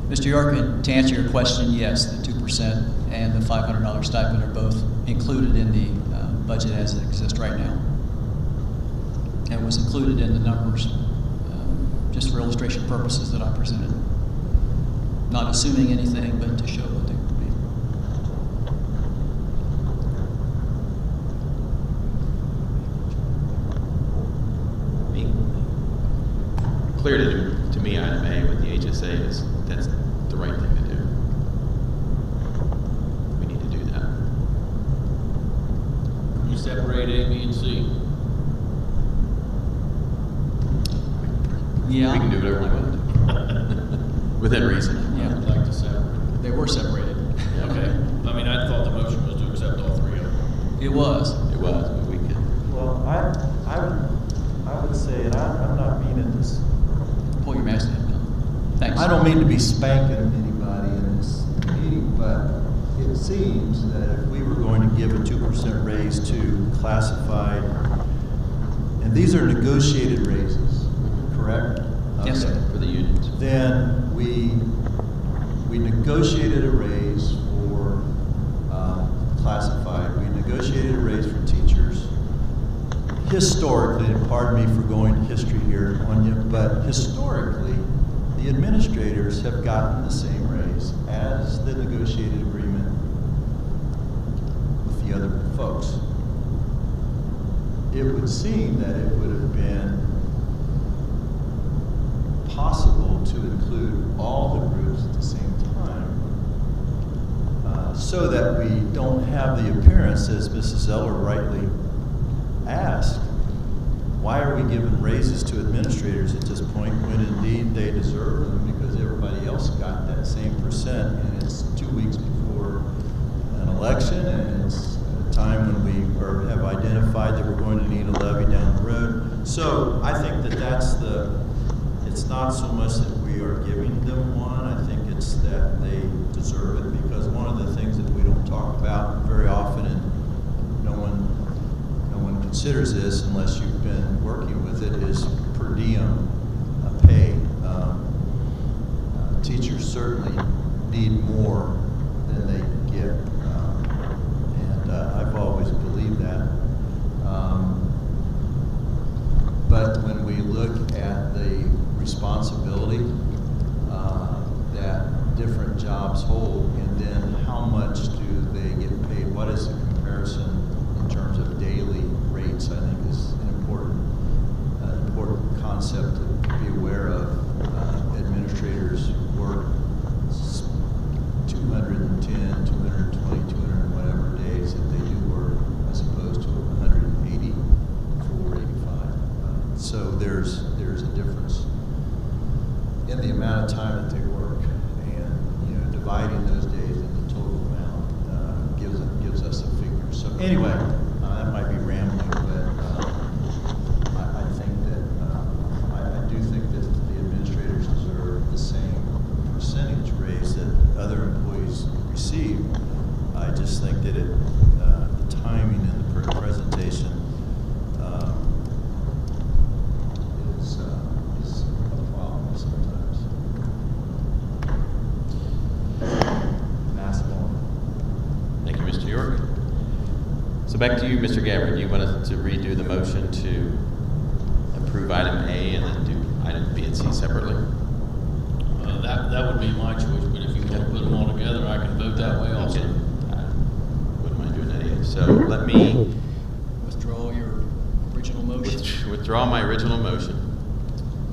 Mr. York, to answer your question, yes, the 2% and the $500 stipend are both included in the budget as it exists right now. And it was included in the numbers, just for illustration purposes that I presented. Not assuming anything, but to show what they would be. Clear to me, item A with the HSA is that's the right thing to do. We need to do that. You separate A, B, and C. Yeah. We can do whatever we want. Within reason. Yeah. I'd like to separate. They were separated. Okay. I mean, I thought the motion was to accept all three of them. It was. It was, but we could. Well, I don't mean to be spanking anybody in this meeting, but it seems that if we were going to give a 2% raise to classified, and these are negotiated raises, correct? Yes, sir. For the unions. Then we negotiated a raise for classified. We negotiated a raise for teachers. Historically, and pardon me for going history here on you, but historically, the administrators have gotten the same raise as the negotiated agreement with the other folks. It would seem that it would have been possible to include all the groups at the same time, so that we don't have the appearance, as Mrs. Zeller rightly asked, why are we giving raises to administrators at this point when indeed they deserve them because everybody else got that same percent, and it's 2 weeks before an election, and it's a time when we have identified that we're going to need a levy down the road. So I think that it's not so much that we are giving them one, I think it's that they deserve it, because one of the things that we don't talk about very often, and no one considers this unless you've been working with it, is per diem pay. Teachers certainly need more than they get, and I've always believed that. But when we look at the responsibility that different jobs hold, and then how much do they get paid, what is the comparison in terms of daily rates, I think is an important concept to be aware of. Administrators work 210, 220, 200 whatever days that they do work, as opposed to 180, 485. So there's a difference in the amount of time that they work, and dividing those days into total amount gives us a figure. So anyway, that might be rambling, but I think that I do think that the administrators deserve the same percentage raise that other employees receive. I just think that the timing in the presentation is a problem sometimes. Thank you, Mr. York. So back to you, Mr. Gabbard. You wanted to redo the motion to approve item A and then do item B and C separately? That would be my choice, but if you want to put them all together, I can vote that way also. Okay. I wouldn't mind doing that either. So let me Withdraw your original motion. withdraw my original motion.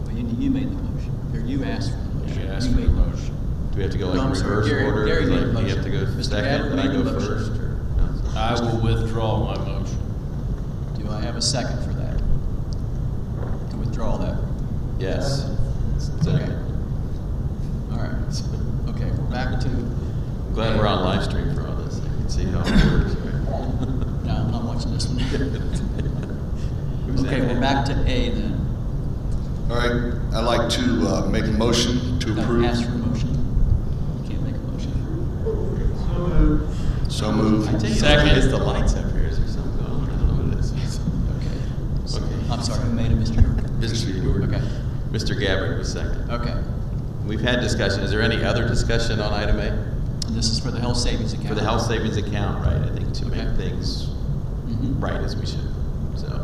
Well, you made the motion, or you asked for the motion. You asked You for made the motion. Do we have to go No, like I'm sorry, reverse Gary- order? Gary made the Like, you have to motion. go Mr. second, Gabbard then I made the go motion. first? Or, no? I will withdraw my motion. Do I have a second for that? To withdraw that? Yes. Okay. All right. Okay, we're back to, I'm glad we're on live stream for all this. I can see how it works. no, I'm not watching this one. Who's Okay, that? we're back to A then. All right, I'd like to make a motion to approve. Ask for a motion. You can't make a motion. So moved. I tell you, Second. it's the lights up here. Is there something going on? I don't know what it is. Okay. Okay. I'm sorry, who made it, Mr. York? Mr. York. Okay. Mr. Gabbard was second. Okay. We've had discussion. Is there any other discussion on item A? And this is for the health savings account. For the health savings account, right? I think to make Okay. things Mhm. right as we should. So,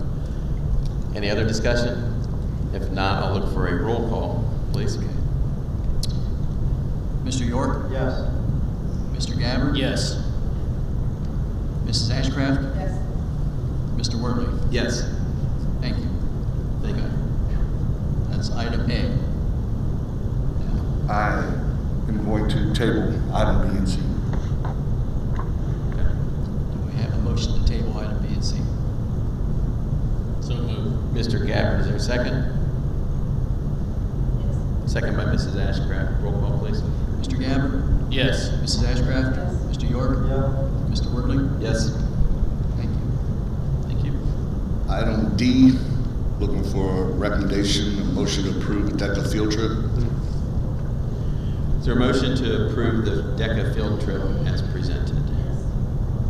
any other discussion? If not, I'll look for a roll call, please. Okay. Mr. York? Yes. Mr. Gabbard? Yes. Mrs. Ashcraft? Yes. Mr. Worley? Yes. Thank you. Thank you. That's item A. Now, I am going to table item B and C. Okay. do we have a motion to table item B and C? So moved. Mr. Gabbard, is there a second? Second by Mrs. Ashcraft. Roll call, please. Mr. Gabbard? Yes. Mrs. Ashcraft? Yes. Mr. York? Mr. Worley? Yes. Thank you. Thank you. Item D, looking for a recommendation, a motion to approve a DECA field trip. there a motion to approve the DECA field trip as presented?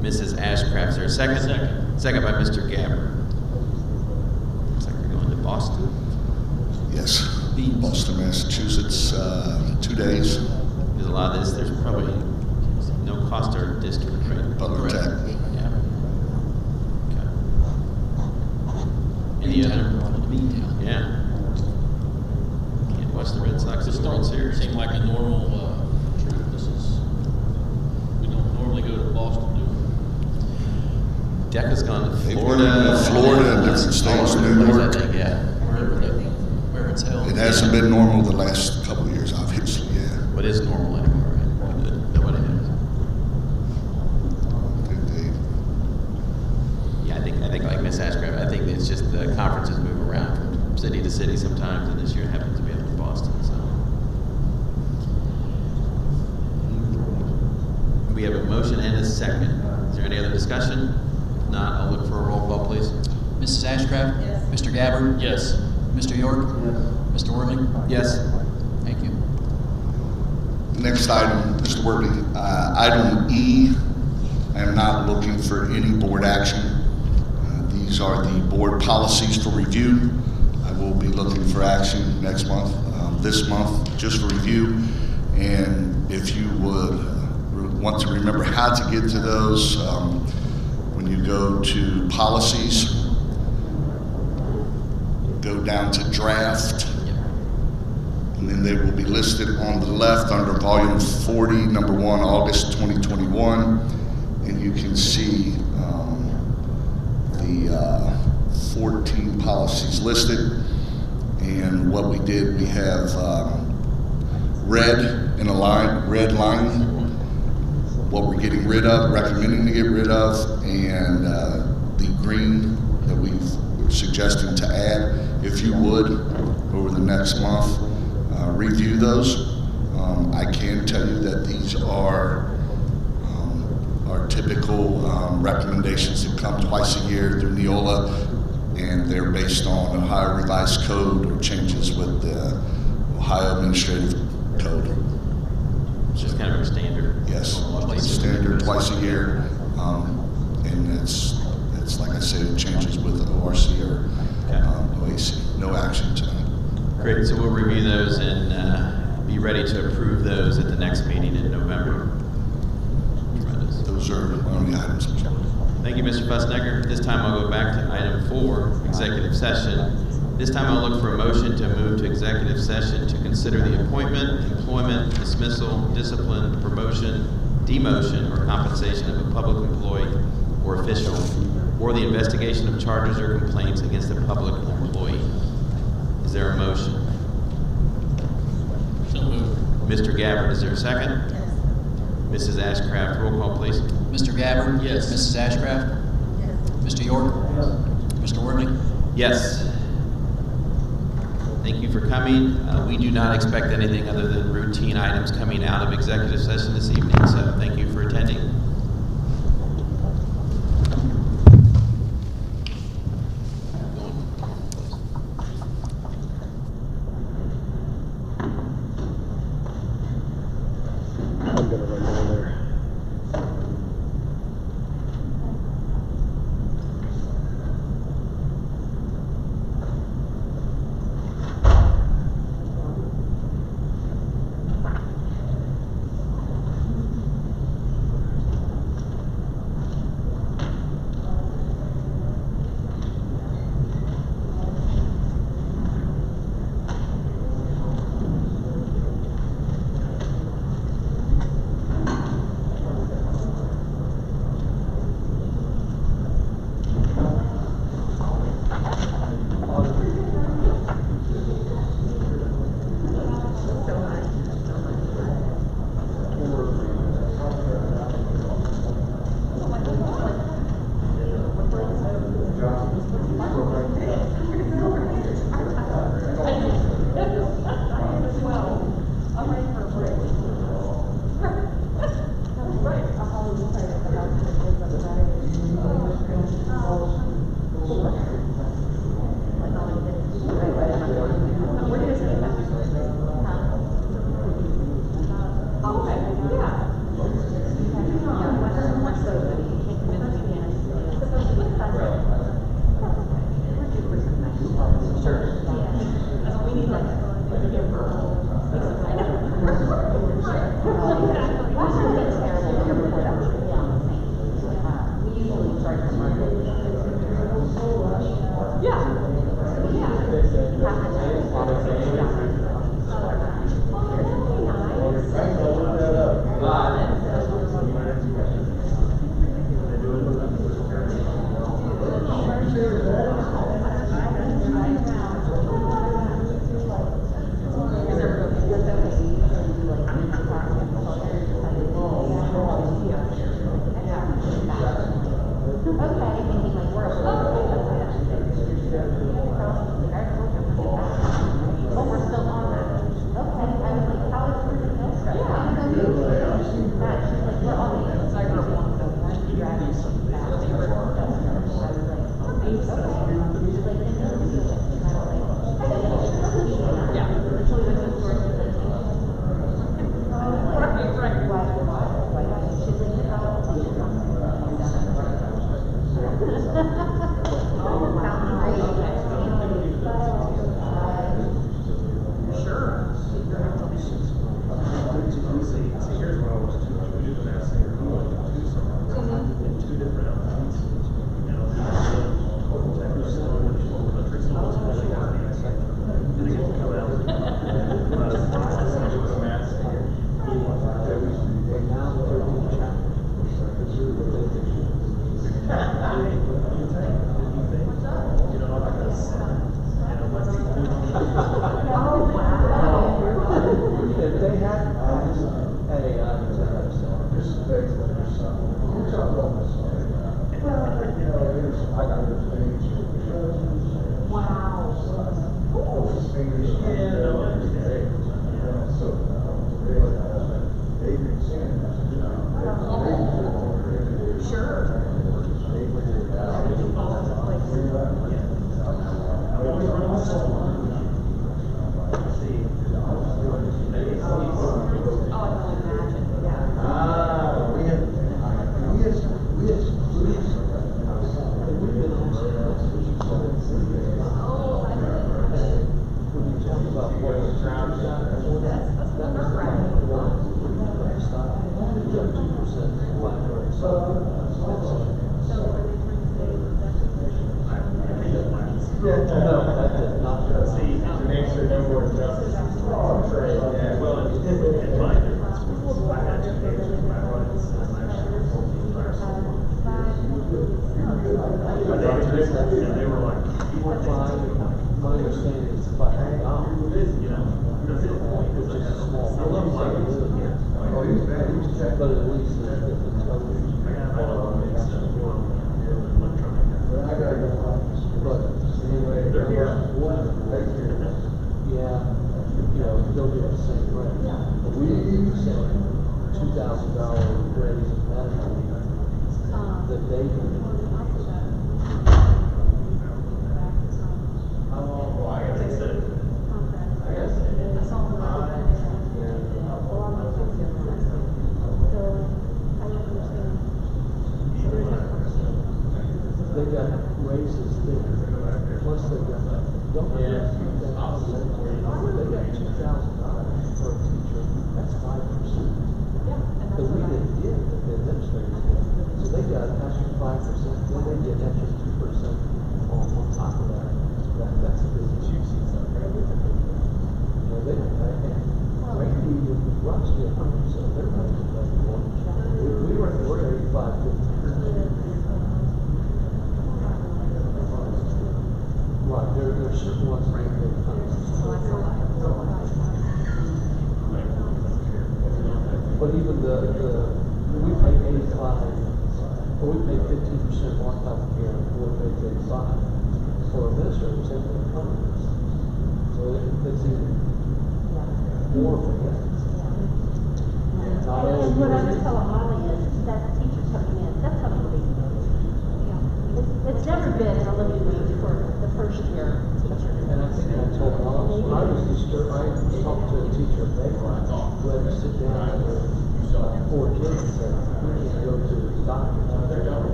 Mrs. Ashcraft, is there a second? Second. Second by Mr. Gabbard. Looks like we're going to Boston. Yes, Beans. Boston, Massachusetts, 2 days, There's a lot of this, there's probably no cost to our district, right? Butler Tech. Yeah. Okay. Any other? Yeah. Can't watch the Red Sox This in the World don't Series. seem like a normal trip. We don't normally go to Boston, do DECA's gone to They've Florida. been to Florida and different states, New York. Yeah. Where it's held. It hasn't been normal the last couple of years, obviously, yeah. What is normal anymore, right? Nobody knows. I think they- Yeah, I think like Miss Ashcraft, I think it's just the conferences move around from city to city sometimes, and this year it happens to be up in Boston, so. We have a motion and a second. Is there any other discussion? If not, I'll look for a roll call, please. Mrs. Ashcraft? Yes. Mr. Gabbard? Yes. Mr. York? Mr. Worley? Yes. Thank you. Next item, Mr. Worley, item E, I am not looking for any board action. These are the board policies for review. I will be looking for action next month, this month, just for review. And if you would want to remember how to get to those, when you go to policies, go down to draft, and then they will be listed on the left under volume 40, number 1, August 2021, and you can see the 14 policies listed. And what we did, we have red in a line, red line, what we're getting rid of, recommending to get rid of, and the green that we're suggesting to add. If you would, over the next month, review those. I can tell you that these are our typical recommendations that come twice a year through Neola, and they're based on Ohio Revised Code or changes with the Ohio Administrative Code. It's just kind of our standard. Yes, standard twice a year, and it's like I said, it changes with the ORC or OAC. No action tonight. Great, so we'll review those and be ready to approve those at the next meeting in November. Tremendous. Those are only items. Thank you, Mr. Fussnecker. This time I'll go back to item 4, executive session. This time I'll look for a motion to move to executive session to consider the appointment, employment, dismissal, discipline, promotion, demotion, or compensation of a public employee or official, or the investigation of charges or complaints against a public employee. Is there a motion? So moved. Mr. Gabbard, is there a second? Yes. Mrs. Ashcraft, roll call, please. Mr. Gabbard? Yes. Mrs. Ashcraft? Yes. Mr. York? Mr. Worley? Yes. Thank you for coming. We do not expect anything other than routine items coming out of executive session this evening, so thank you for attending. I'm gonna run down there.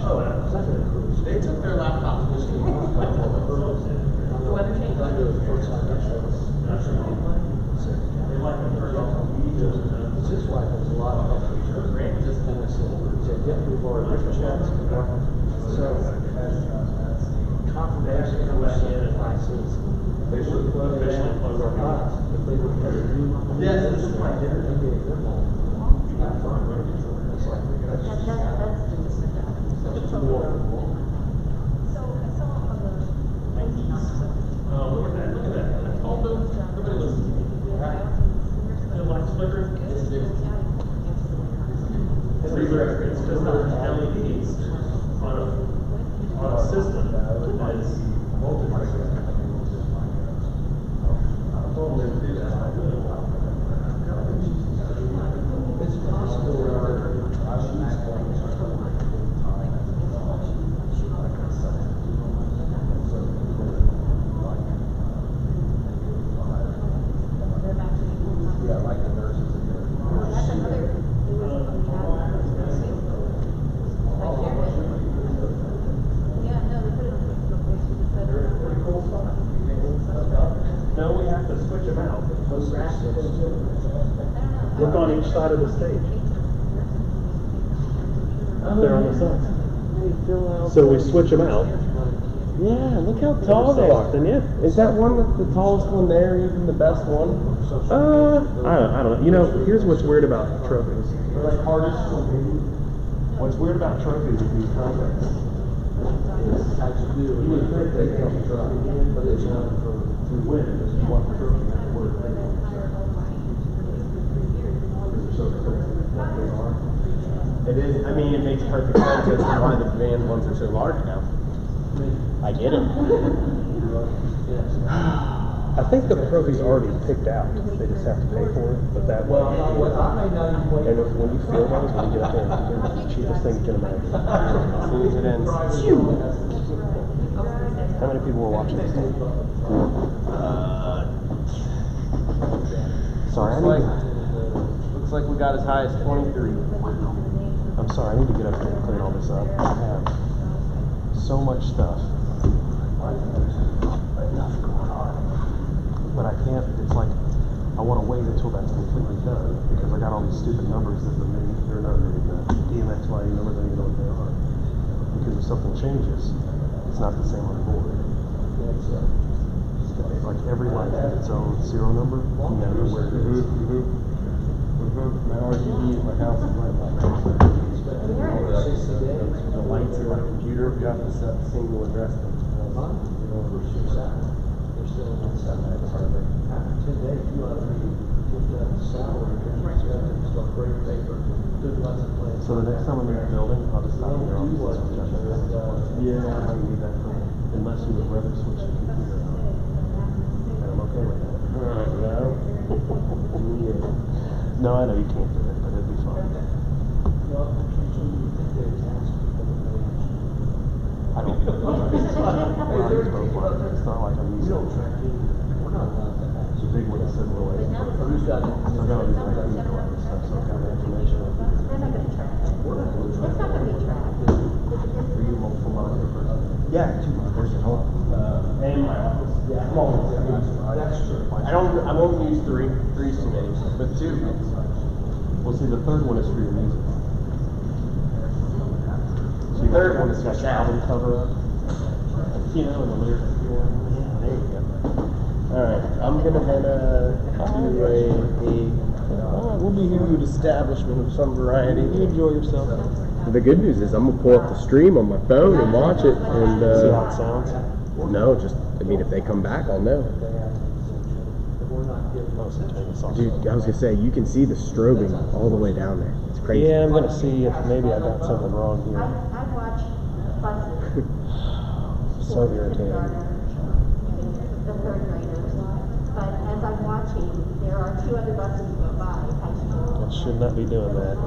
Oh, confirmation comes in and officially close our pots. Yes, this is my dinner. Look at that, look at that. That's all the, everybody listen. The lights flickering. It's just not LEDs on a system that is voltage. It's possible. Yeah, like the nurses. No, we have to switch them out. Look on each side of the stage. They're on the side. So we switch them out. Yeah, look how tall they are. Is that one the tallest one there, even the best one? I don't know. You know, here's what's weird about trophies. What's weird about trophies with these contests is you would think they come to trophy, but it's not to win. This is what the trophy is worth. It is. I mean, it makes perfect sense as to why the band ones are so large now. I get it. I think the trophy's already picked out. They just have to pay for it. But that way, and if, when you feel those, when you get up there, they're the cheapest thing you can imagine. As soon as it ends. How many people were watching this thing? Sorry, Looks like we got as high as 23. I'm sorry, I need to get up here and clean all this up. I have so much stuff. But I can't, it's like, I want to wait until that's completely done, because I got all these stupid numbers that the DMXY numbers, I don't even know what they are. Because if something changes, it's not the same on the board. It's like every light has its own serial number, no matter where it is. My RGB at my house is my light. The lights in my computer got the single address. So the next time I'm in the building, I'll just stop in your office. Yeah, I need that for, unless you would rather switch the computer on. And I'm okay with that. No, I know you can't do it, but it'd be fun. I don't know. It's not like I'm using it. It's a big one that says no way. I've got all these like stuff, so I've got the information. Are you a multiple monitor person? Yeah, 2 monitors at home. And my office. Yeah, I'm always. That's true. I won't use 3. 3's too many, but 2. Well, see, the third one is for your music. So you Third got one one's that's got got album cover up. You know, and the lyrics. Yeah, there you go. Alright, I'm gonna head do we'll be here with establishment of some variety. You enjoy yourself. The good news is I'm gonna pull up the stream on my phone and watch it and See how it sounds? no, just I mean if they come back I'll know. Dude, I was gonna say you can see the strobing all the way down there. It's crazy. Yeah, I'm gonna see if maybe I got something wrong here. I watch buses. So irritating. The third graders. But as I'm watching, there are 2 other buses go by. I should not be doing that.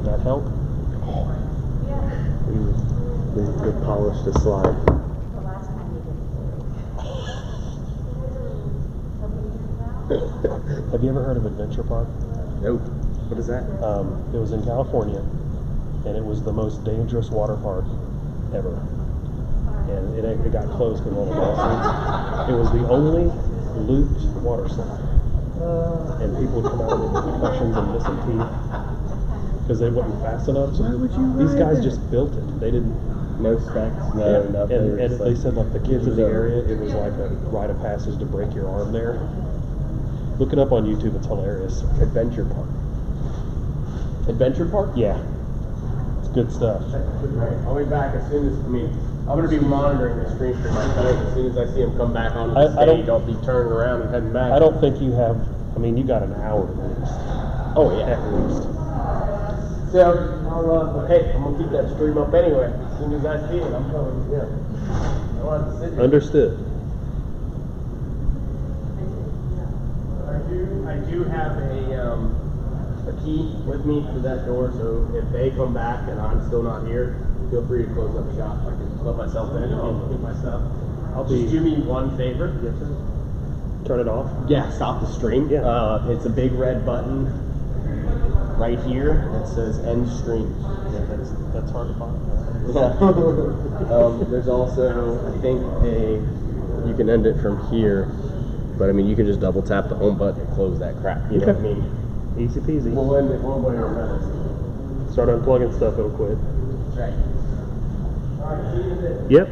That help? They polished the slide. The last time you did. Have you ever heard of Adventure Park? Nope. What is that? It was in California, and it was the most dangerous water park ever. And it got closed because of all the lawsuits. It was the only looped water slide. And people would come out with concussions and missing teeth because they wasn't fast enough. So these guys just built it. They didn't. No specs, no nothing. And they said like the kids in the area, it was like a rite of passage to break your arm there. Look it up on YouTube, it's hilarious. Adventure Park. Adventure Park? Yeah. It's good stuff. I'll be back as soon as, I'm going to be monitoring the stream for my phone. As soon as I see him come back on the stage, I'll be turning around and heading back. I don't think you have, you got an hour at least. Oh, yeah. At least. So, hey, I'm going to keep that stream up anyway. As soon as I see it, I'm coming, I don't have to sit here. Understood. I do have a key with me to that door, so if they come back and I'm still not here, feel free to close up shop. I can let myself in and get my stuff. Just do me one favor. Yes, sir. Turn it off? Yeah, stop the stream. Yeah. It's a big red button right here that says end stream. Yeah, that's hard to find. Yeah. There's also, I think, you can end it from here, but you can just double tap the home button and close that crap. You know what I mean? Easy peasy. We'll end it one way or another. Start unplugging stuff, it'll quit. That's right. All right, see you in a bit. Yep.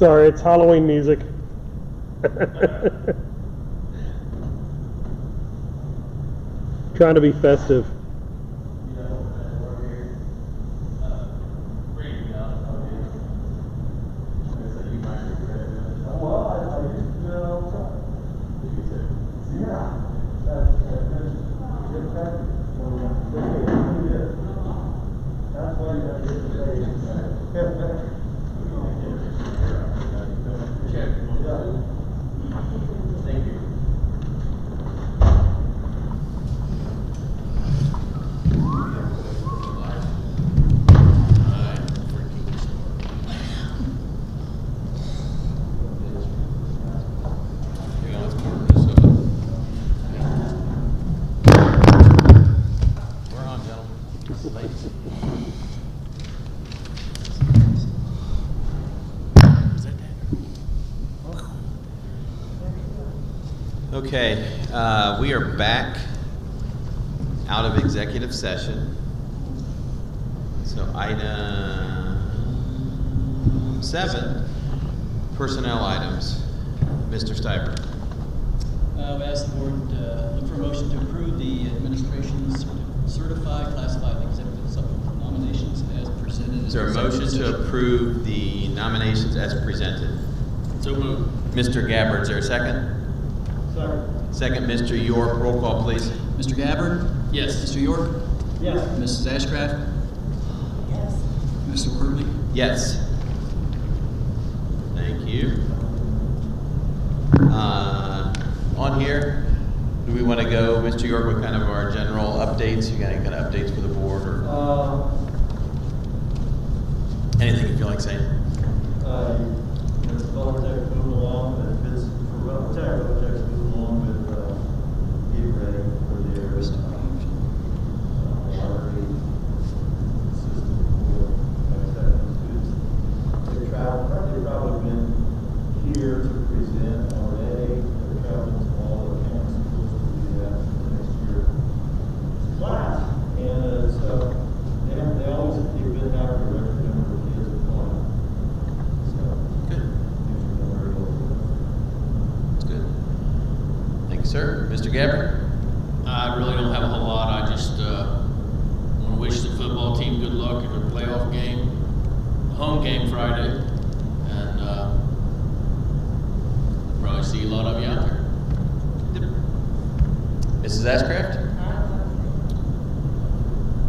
Sorry, it's Halloween music. Trying to be festive. Okay, we are back out of executive session. So item 7, personnel items. Mr. Stiver. I've asked the board look for a motion to approve the administration's certified, classified, executive supplemental nominations as presented. Is there a motion to approve the nominations as presented? So moved. Mr. Gabbard, is there a second? Second, Mr. York. Roll call, please. Mr. Gabbard? Yes. Mr. York? Yes. Mrs. Ashcraft? Yes. Mr. Worley? Yes. Thank you. On here, do we want to go, Mr. York, with kind of our general updates? You got any kind of updates for the board or anything you feel like saying? Tech moving along, but it's for tech moving along with getting ready for their system for students. They've probably been here to present already. They're traveling to all the county schools to do that for the next year class. And so they always they've been happy to recommend the kids are going. So Good. That's good. Thank you, sir. Mr. Gabbard? I really don't have a whole lot. I just want to wish the football team good luck in their playoff game, home game Friday, and probably see a lot of you out there. Mrs. Ashcraft?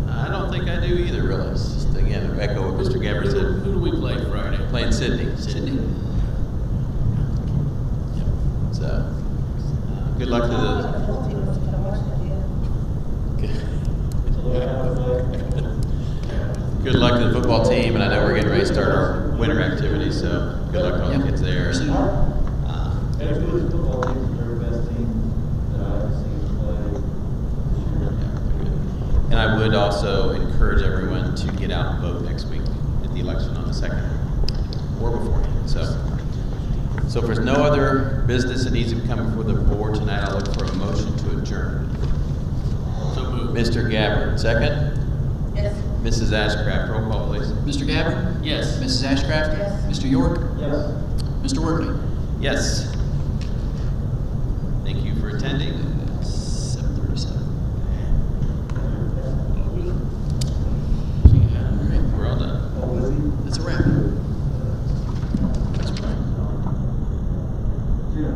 I don't think I do either, really. It's just, again, echo what Mr. Gabbard said. Who do we play Friday? Playing Sydney. Sydney. So, good luck to the. Good luck to the football team, and I know we're getting ready to start our winter activities, so good luck to all the kids there. Edgewood's football team is the very best team that I've seen play this year. And I would also encourage encourage everyone to get out and vote next week at the election on the 2nd or beforehand. So if there's no other business that needs to come before the board tonight, I'll look for a motion to adjourn. So moved. Mr. Gabbard, second? Yes. Mrs. Ashcraft, roll call, please. Mr. Gabbard? Yes. Mrs. Ashcraft? Yes. Mr. York? Yes. Mr. Workley? Yes. Thank you for attending. 7:37. All right, we're all done. That's a wrap. That's right. Yeah.